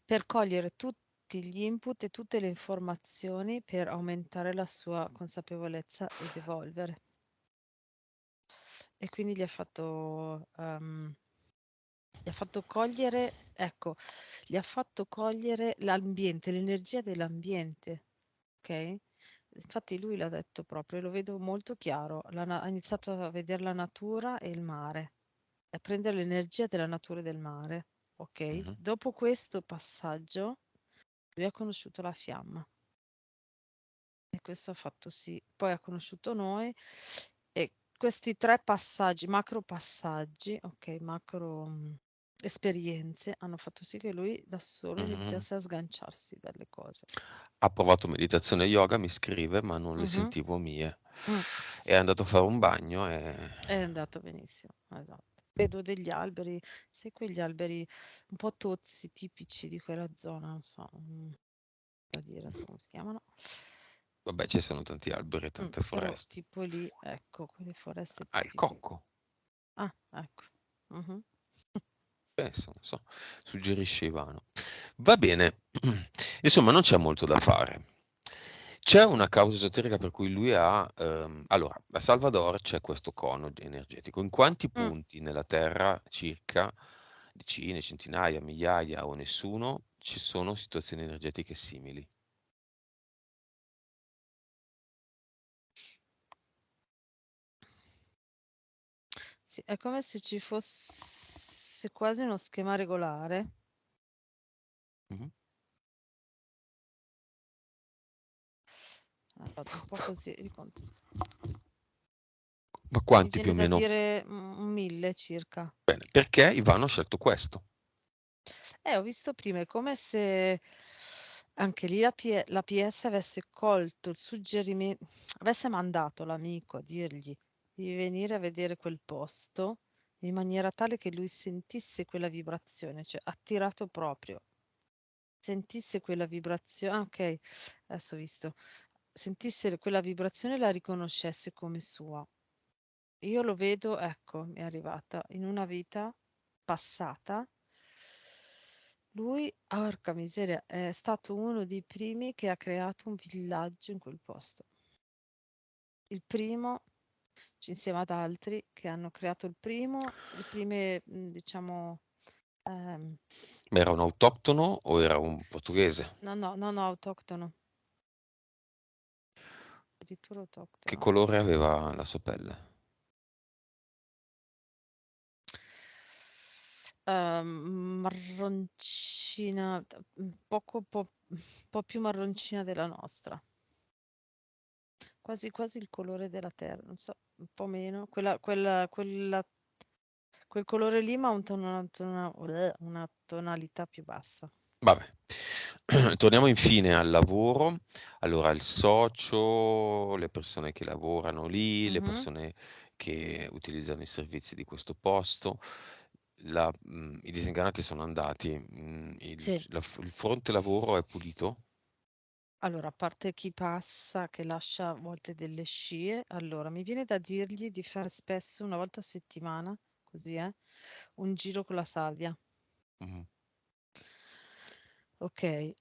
per cogliere tutti gli input e tutte le informazioni per aumentare la sua consapevolezza ed evolvere. E quindi gli ha fatto cogliere, ecco, gli ha fatto cogliere l'ambiente, l'energia dell'ambiente, ok? Infatti lui l'ha detto proprio, lo vedo molto chiaro, ha iniziato a vedere la natura e il mare, a prendere l'energia della natura e del mare, ok? mhm, Dopo questo passaggio, lui ha conosciuto la fiamma. E questo ha fatto sì. Poi ha conosciuto noi e questi tre passaggi, macro passaggi, ok, macro esperienze, hanno fatto sì che lui da solo mhm. iniziasse a sganciarsi dalle cose. Ha provato meditazione e yoga, mi scrive, ma non le Mhm, sentivo mie. mm. È andato a fare un bagno e... È andato benissimo, esatto. Vedo degli alberi, sai quegli alberi un po' tozzi, tipici di quella zona, non so, da dire adesso come si chiamano. Vabbè, ci sono tanti alberi e tante Però foreste. tipo lì, ecco, quelle foreste Ah, il tipiche. cocco. Ah, ecco. Mhm. Penso, non so, suggerisce Ivano. Va bene, insomma non c'è molto da fare. C'è una causa esoterica per cui lui ha... allora, a Salvador c'è questo cono energetico. In quanti Mm. punti nella Terra, circa decine, centinaia, migliaia o nessuno, ci sono situazioni energetiche simili? Sì, è come se ci fosse quasi uno schema regolare. Mhm. Un po' così, Ma mi quanti più viene o da meno? dire un 1000 circa. Bene, perché Ivano ha scelto questo? Ho visto prima, è come se anche lì la PS avesse colto il suggerimento, avesse mandato l'amico a dirgli di venire a vedere quel posto in maniera tale che lui sentisse quella vibrazione, cioè attirato proprio, sentisse quella vibrazione. Ah, ok, adesso ho visto. Sentisse quella vibrazione e la riconoscesse come sua. Io lo vedo, ecco, mi è arrivata in una vita passata. Lui, porca miseria, è stato uno dei primi che ha creato un villaggio in quel posto. il primo insieme ad altri che hanno creato il primo, le prime, diciamo, ehm, Ma era un autoctono o era un portoghese? no, no, no, no, autoctono, addirittura Che autoctono. colore aveva la sua pelle? Marroncina, un po' più marroncina della nostra, quasi quasi il colore della terra, non so, un po' meno, quel colore lì ma una tonalità più bassa. Vabbè. Torniamo infine al lavoro. Allora, il socio, le persone che lavorano lì, le Mhm. persone che utilizzano i servizi di questo posto. I disincarnati sono andati. Sì, Il fronte lavoro è pulito? allora, a parte chi passa che lascia a volte delle scie, allora mi viene da dirgli di fare spesso, una volta a settimana, così un giro con la salvia. Mhm. Ok,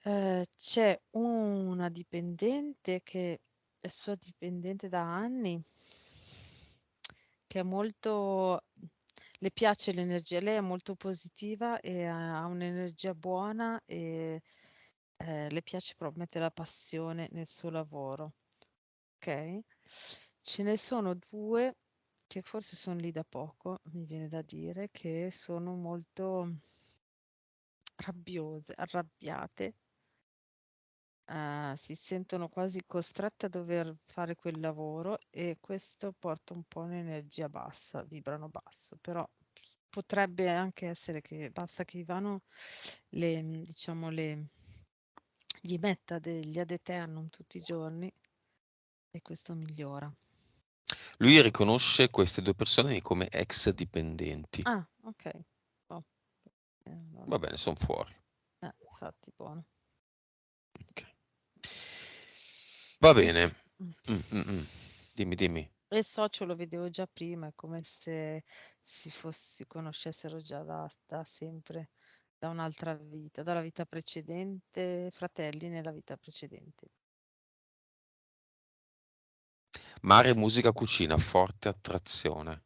c'è una dipendente che è sua dipendente da anni, che è molto, le piace l'energia, lei è molto positiva e ha un'energia buona e le piace proprio mettere la passione nel suo lavoro. Ok? Ce ne sono due che forse sono lì da poco, mi viene da dire, che sono molto rabbiose, arrabbiate, si sentono quasi costrette a dover fare quel lavoro e questo porta un po' un'energia bassa, vibrano basso, però potrebbe anche essere che basta che Ivano diciamo, gli metta degli ad eternum tutti i giorni e questo migliora. Lui riconosce queste due persone come ex dipendenti. Ah, ok. Oh, allora, Va bene, sono fuori. infatti, buono. Ok. Va E bene. Dimmi, dimmi. il socio lo vedevo già prima, è come se si conoscessero già da sempre, da un'altra vita, dalla vita precedente, fratelli nella vita precedente. Mare, musica, cucina, forte attrazione.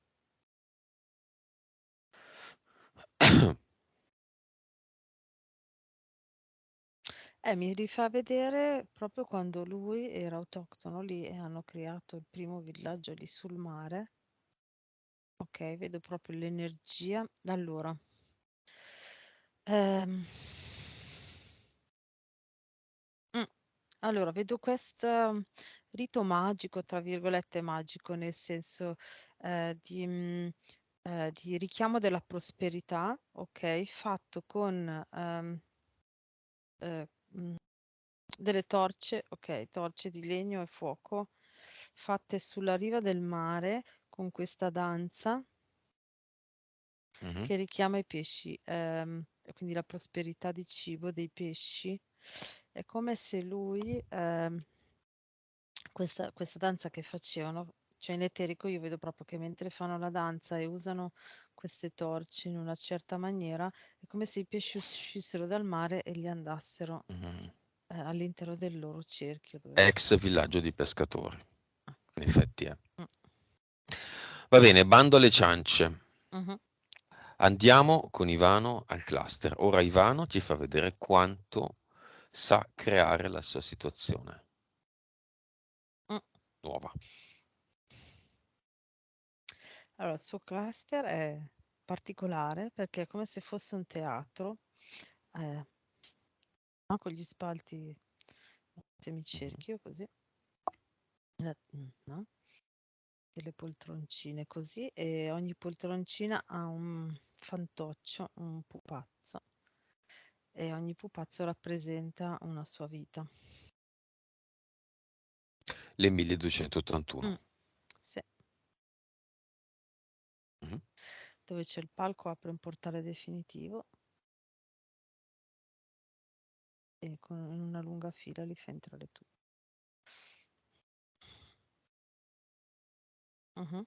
Mi rifà vedere proprio quando lui era autoctono lì e hanno creato il primo villaggio lì sul mare. Ok, vedo proprio l'energia. Allora, ehm, mm, allora, vedo questo rito magico, tra virgolette magico, nel senso di richiamo della prosperità, ok, fatto con eh, mm, delle torce, ok, torce di legno e fuoco, fatte sulla riva del mare con questa danza Mhm. che richiama i pesci, e quindi la prosperità di cibo dei pesci. È come se lui, questa danza che facevano, cioè in eterico io vedo proprio che mentre fanno la danza e usano queste torce in una certa maniera, è come se i pesci uscissero dal mare e li andassero Mhm. all'interno del loro cerchio. Ex villaggio di pescatori. Ah, In effetti è. mm, Va bene, bando alle ciance. mhm, Andiamo con Ivano al cluster. Ora Ivano ci fa vedere quanto sa creare la sua situazione mm. nuova. Allora, il suo cluster è particolare perché è come se fosse un teatro, no? Con gli spalti a Mhm. semicerchio così, no? E le poltroncine così, e ogni poltroncina ha un fantoccio, un pupazzo, e ogni pupazzo rappresenta una sua vita. Le 1281. Mm, sì. Mhm. Dove c'è il palco apre un portale definitivo e con in una lunga fila li fa entrare tutti. Mhm.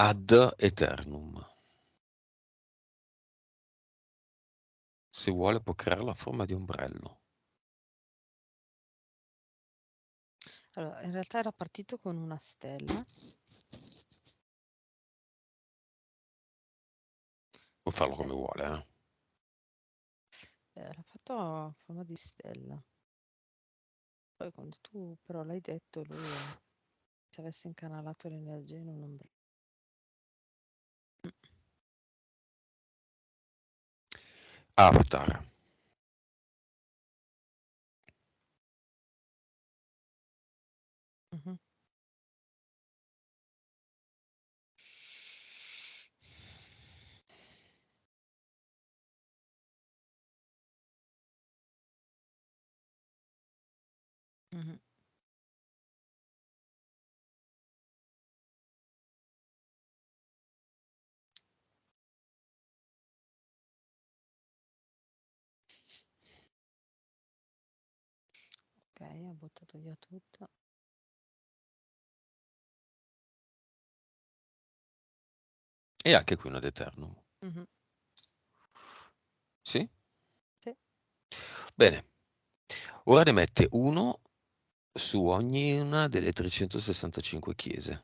Ad eternum. Se vuole può creare la forma di ombrello. Allora, in realtà era partito con una stella. Può farlo Eh, come vuole, eh. Era fatto a forma di stella. Poi quando tu però l'hai detto, lui ci avesse incanalato l'energia in un ombrello. Avatar. Mhm, mhm. Ok, ha buttato via tutto. E anche qui un ad eternum. Mhm, Sì? sì. Bene. Ora ne mette uno su ognuna delle 365 chiese.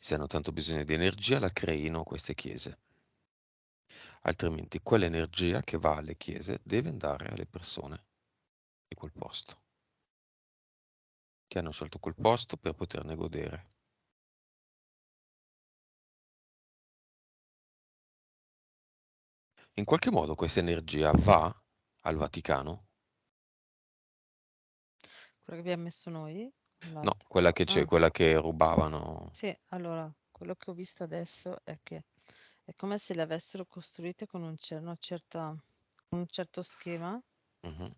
Se hanno tanto bisogno di energia, la creino queste chiese. Altrimenti quell'energia che va alle chiese deve andare alle persone di quel posto, che hanno scelto quel posto per poterne godere. In qualche modo questa energia va al Vaticano? Quello che abbiamo messo noi, No, l'altro. quella che c'è, Ah, quella che rubavano. sì, allora, quello che ho visto adesso è che è come se le avessero costruite con un certo schema, Mhm,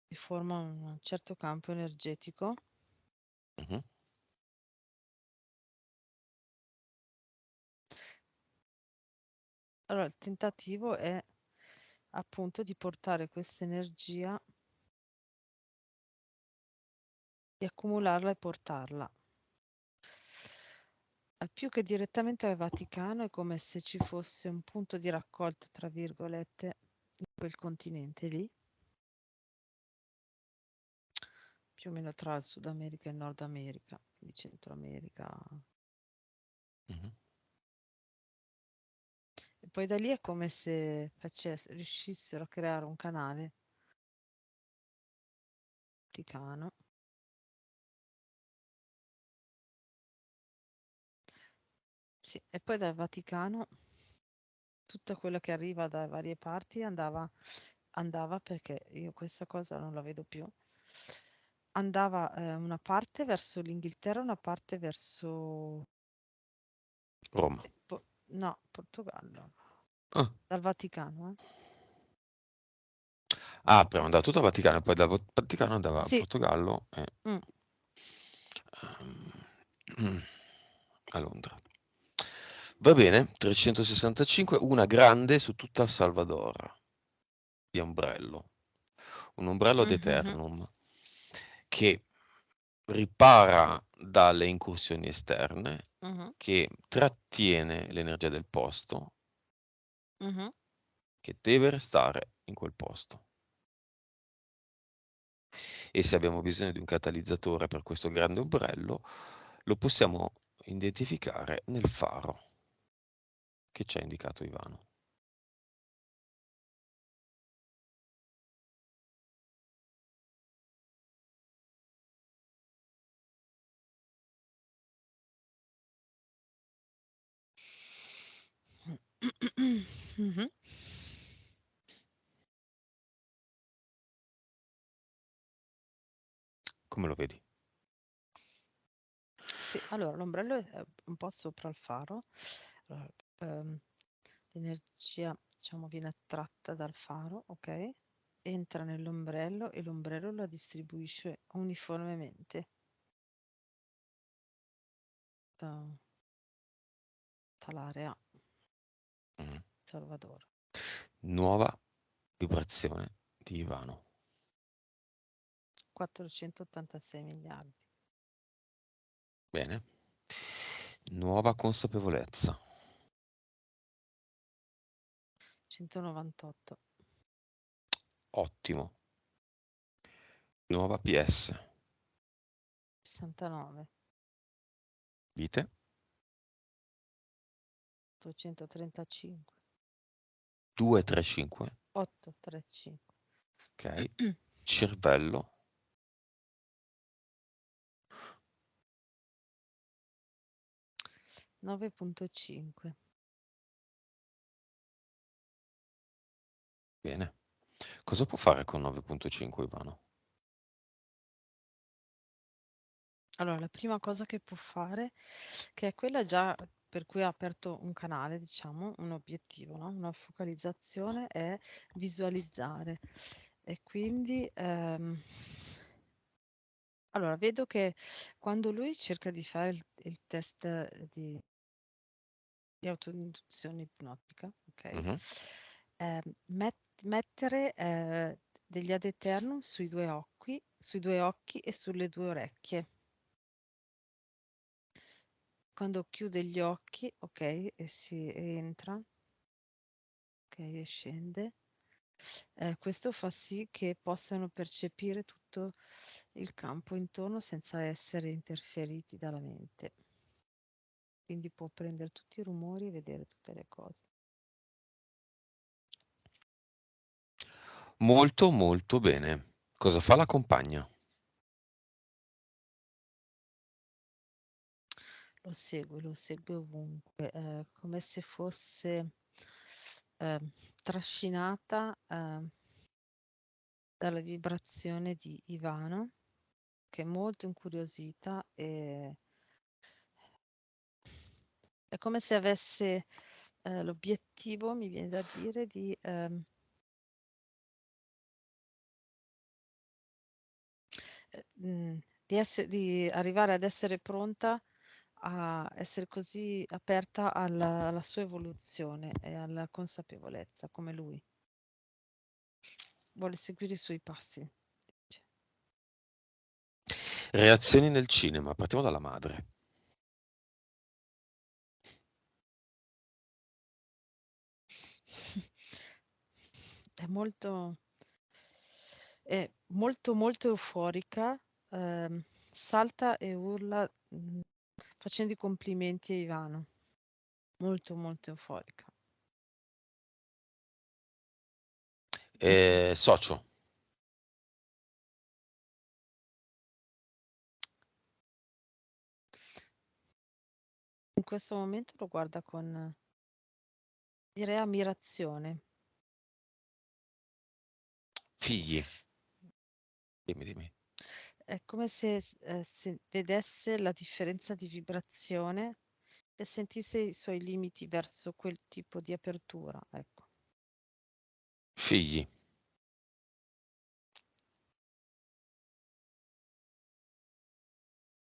che forma un certo campo energetico. mhm. Allora, il tentativo è appunto di portare questa energia, di accumularla e portarla. Più che direttamente al Vaticano, è come se ci fosse un punto di raccolta, tra virgolette, in quel continente lì, più o meno tra il Sud America e il Nord America, quindi Centro America. Mhm. E poi da lì è come se riuscissero a creare un canale Vaticano. Sì, e poi dal Vaticano tutto quello che arriva da varie parti andava perché io questa cosa non la vedo più. Andava una parte verso l'Inghilterra, una parte verso Roma. sì, no, Portogallo, Ah, dal Vaticano. prima andava tutto al Vaticano, e poi dal Vaticano andava a Sì, Portogallo e mm, ehm, a Londra. Va bene, 365, una grande su tutta Salvador, di ombrello. Un ombrello ad mhm, eternum che ripara dalle incursioni esterne, mhm, che trattiene l'energia del posto, mhm. che deve restare in quel posto. E se abbiamo bisogno di un catalizzatore per questo grande ombrello, lo possiamo identificare nel faro che ci ha indicato Ivano. Mhm. Come lo vedi? Sì, allora l'ombrello è un po' sopra il faro. Allora, ehm, l'energia, diciamo, viene attratta dal faro, ok? Entra nell'ombrello e l'ombrello la distribuisce uniformemente da- dall'area Mm. Salvador. Nuova vibrazione di Ivano. 486 miliardi. Bene. Nuova consapevolezza. 198. Ottimo. Nuova PS. 69. Vite. 835. 235. 835. Ok. Cervello. 9.5. Bene. Cosa può fare con 9.5 Ivano? Allora, la prima cosa che può fare, che è quella già per cui ha aperto un canale, diciamo, un obiettivo, no? Una focalizzazione, è visualizzare. E quindi, allora, vedo che quando lui cerca di fare il test di autoinduzione ipnotica, ok? Mhm. Mettere degli ad eternum sui due occhi e sulle due orecchie. Quando chiude gli occhi, ok, e si entra, ok, e scende, questo fa sì che possano percepire tutto il campo intorno senza essere interferiti dalla mente. Quindi può prendere tutti i rumori e vedere tutte le cose. Molto molto bene. Cosa fa la compagna? Lo segue ovunque, come se fosse eh, trascinata dalla vibrazione di Ivano, che è molto incuriosita e è come se avesse l'obiettivo, mi viene da dire, di arrivare ad essere pronta a essere così aperta alla sua evoluzione e alla consapevolezza, come lui. Vuole seguire i suoi passi. Dice. Reazioni nel cinema. Partiamo dalla madre. È molto, molto euforica, salta e urla facendo i complimenti a Ivano. Molto, molto euforica. Socio. In questo momento lo guarda con, direi, ammirazione. Figli. Dimmi, dimmi. È come se vedesse la differenza di vibrazione e sentisse i suoi limiti verso quel tipo di apertura. Ecco. Figli.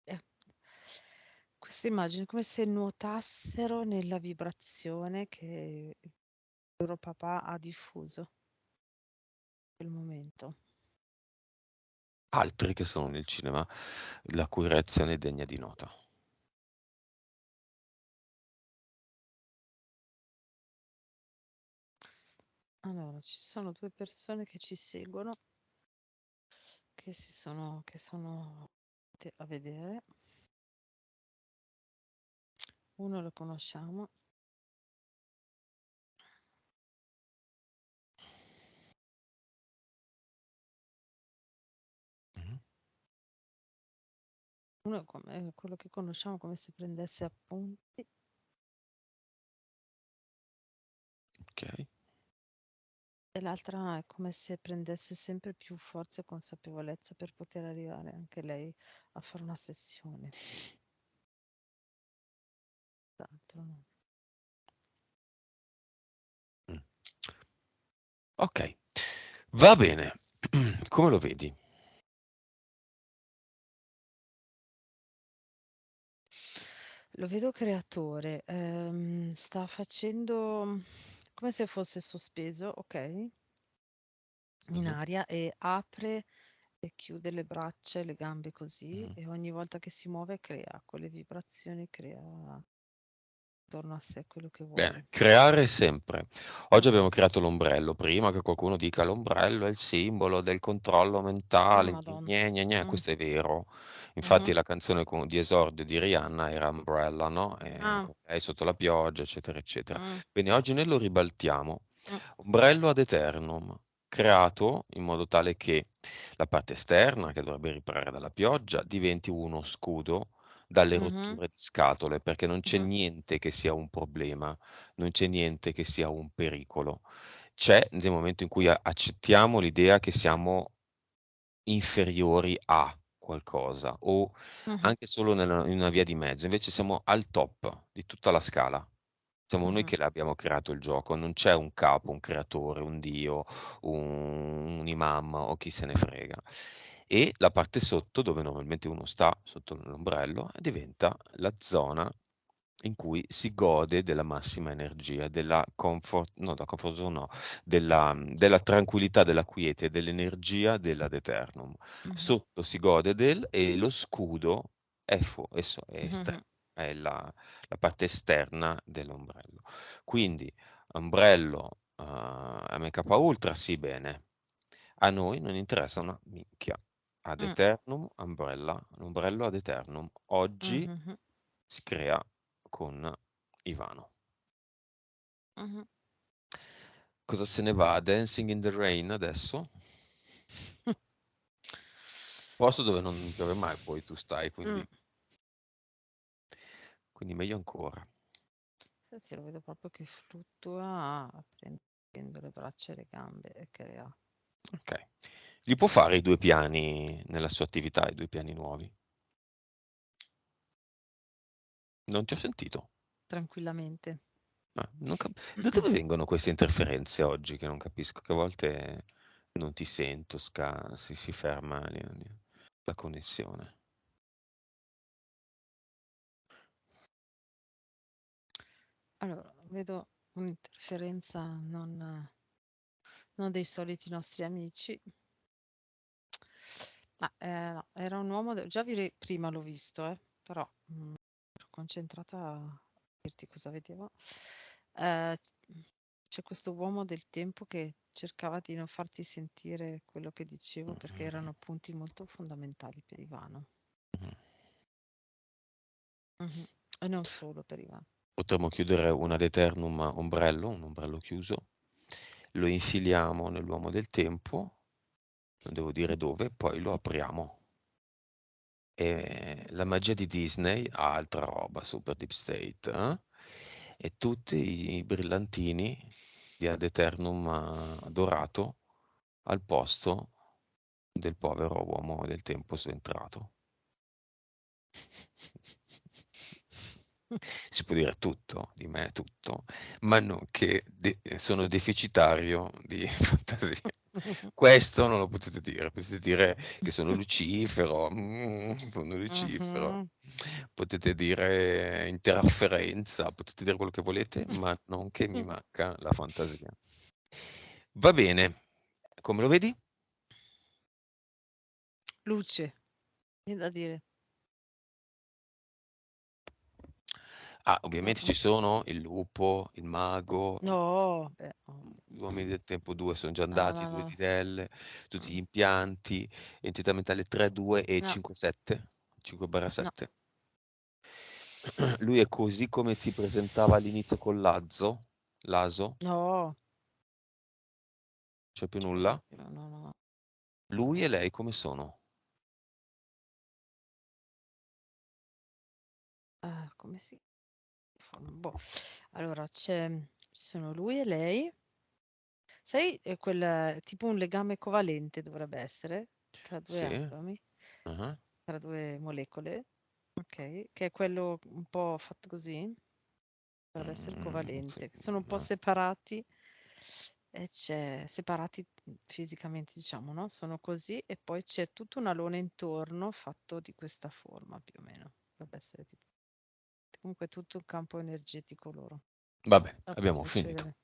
Eh, Questa immagine è come se nuotassero nella vibrazione che il loro papà ha diffuso in quel momento. Altri che sono nel cinema, la cui reazione è degna di nota. Allora, ci sono due persone che ci seguono, che sono a vedere. Uno lo conosciamo. Mhm. Uno è quello che conosciamo come se prendesse appunti. Ok. E l'altra è come se prendesse sempre più forza e consapevolezza per poter arrivare anche lei a fare una sessione. L'altro no. Mm. Ok. Va bene. Come lo vedi? Lo vedo creatore, sta facendo come se fosse sospeso, ok, in Mhm. aria e apre e chiude le braccia e le gambe così Mm. e ogni volta che si muove crea, con le vibrazioni crea intorno a sé quello che Bene, vuole. creare sempre. Oggi abbiamo creato l'ombrello, prima che qualcuno dica l'ombrello è il simbolo del controllo mentale, Madonna. gne, gne, gne, Mm, questo è vero. Infatti mhm. la canzone di esordio di Rihanna era Umbrella, no? Ah, Con lei sotto la pioggia, eccetera, eccetera. mm, Bene, oggi noi lo ribaltiamo. mm, Ombrello ad eternum, creato in modo tale che la parte esterna, che dovrebbe riparare dalla pioggia, diventi uno scudo dalle mhm, rotture di scatole, perché non c'è mhm, niente che sia un problema, non c'è niente che sia un pericolo. C'è nel momento in cui accettiamo l'idea che siamo inferiori a qualcosa o mhm, anche solo in una via di mezzo, invece siamo al top di tutta la scala. Siamo noi mhm, che l'abbiamo creato il gioco, non c'è un capo, un creatore, un dio, un imam o chi se ne frega. E la parte sotto, dove normalmente uno sta sotto l'ombrello, diventa la zona in cui si gode della massima energia, della comfort, no, da comfort zone no, della tranquillità, della quiete, dell'energia dell'ad eternum. mhm, Sotto si gode e lo scudo è esterno, mhm, è la parte esterna dell'ombrello. Quindi, ombrello MK Ultra, sì, bene. A noi non interessa una minchia. Ad mm, eternum, l'ombrello ad eternum. Oggi mhm, si crea con Ivano. mhm. Cosa se ne va? Dancing in the Rain adesso? Posto dove non piove mai, poi tu stai, Mm. quindi meglio ancora. Sì, lo vedo proprio che fluttua prendendo le braccia e le gambe e crea Ok. Gli può fare i due piani nella sua attività, i due piani nuovi? Non ti ho sentito. tranquillamente. Da dove vengono queste interferenze oggi che non capisco? Che a volte non ti sento, si ferma la connessione. Allora, vedo un'interferenza non dei soliti nostri amici. Ma no, era un uomo, già prima l'ho visto, però ero concentrata a dirti cosa vedevo. Eh, c'è questo uomo del tempo che cercava di non farti sentire quello che dicevo perché Mhm, erano punti molto fondamentali per Ivano. mhm. Mhm. E non solo per Ivano. Potremmo chiudere un ad eternum ombrello, un ombrello chiuso, lo infiliamo nell'uomo del tempo, non devo dire dove, poi lo apriamo. E la magia di Disney, altra roba, super deep state, e tutti i brillantini di ad eternum dorato al posto del povero uomo del tempo sventrato. Si può dire tutto, di me tutto, ma non che sono deficitario di fantasia. Questo non lo potete dire che sono Lucifero, sono Lucifero, Mhm. potete dire interferenza, potete dire quello che volete, ma non che mi manca la fantasia. Va bene, come lo vedi? Luce, viene da dire. Ah, Mm, ovviamente mm. ci sono il lupo, il mago, No, beh, oh. gli uomini del tempo 2 sono già No, andati, no, due no. lidelle, tutti gli Mm. impianti, entità mentale 3, 2 e No, 5, 7, no, 5/7. Lui è così come si presentava all'inizio con l'Aso, no. c'è più Cioè, nulla. no, no, no. Lui e lei come sono? Come si boh. Allora, ci sono lui e lei. Sai, è tipo un legame covalente dovrebbe essere tra due Sì. atomi, Ah, tra due molecole, ok? Che è quello un po' fatto così, dovrebbe essere sì, covalente. Sono un po' no. separati, e separati fisicamente, diciamo, no? Sono così e poi c'è tutto un alone intorno fatto di questa forma più o meno. Dovrebbe essere tipo, comunque tutto un campo energetico loro. Vabbè, Dopo ti abbiamo faccio finito. vedere.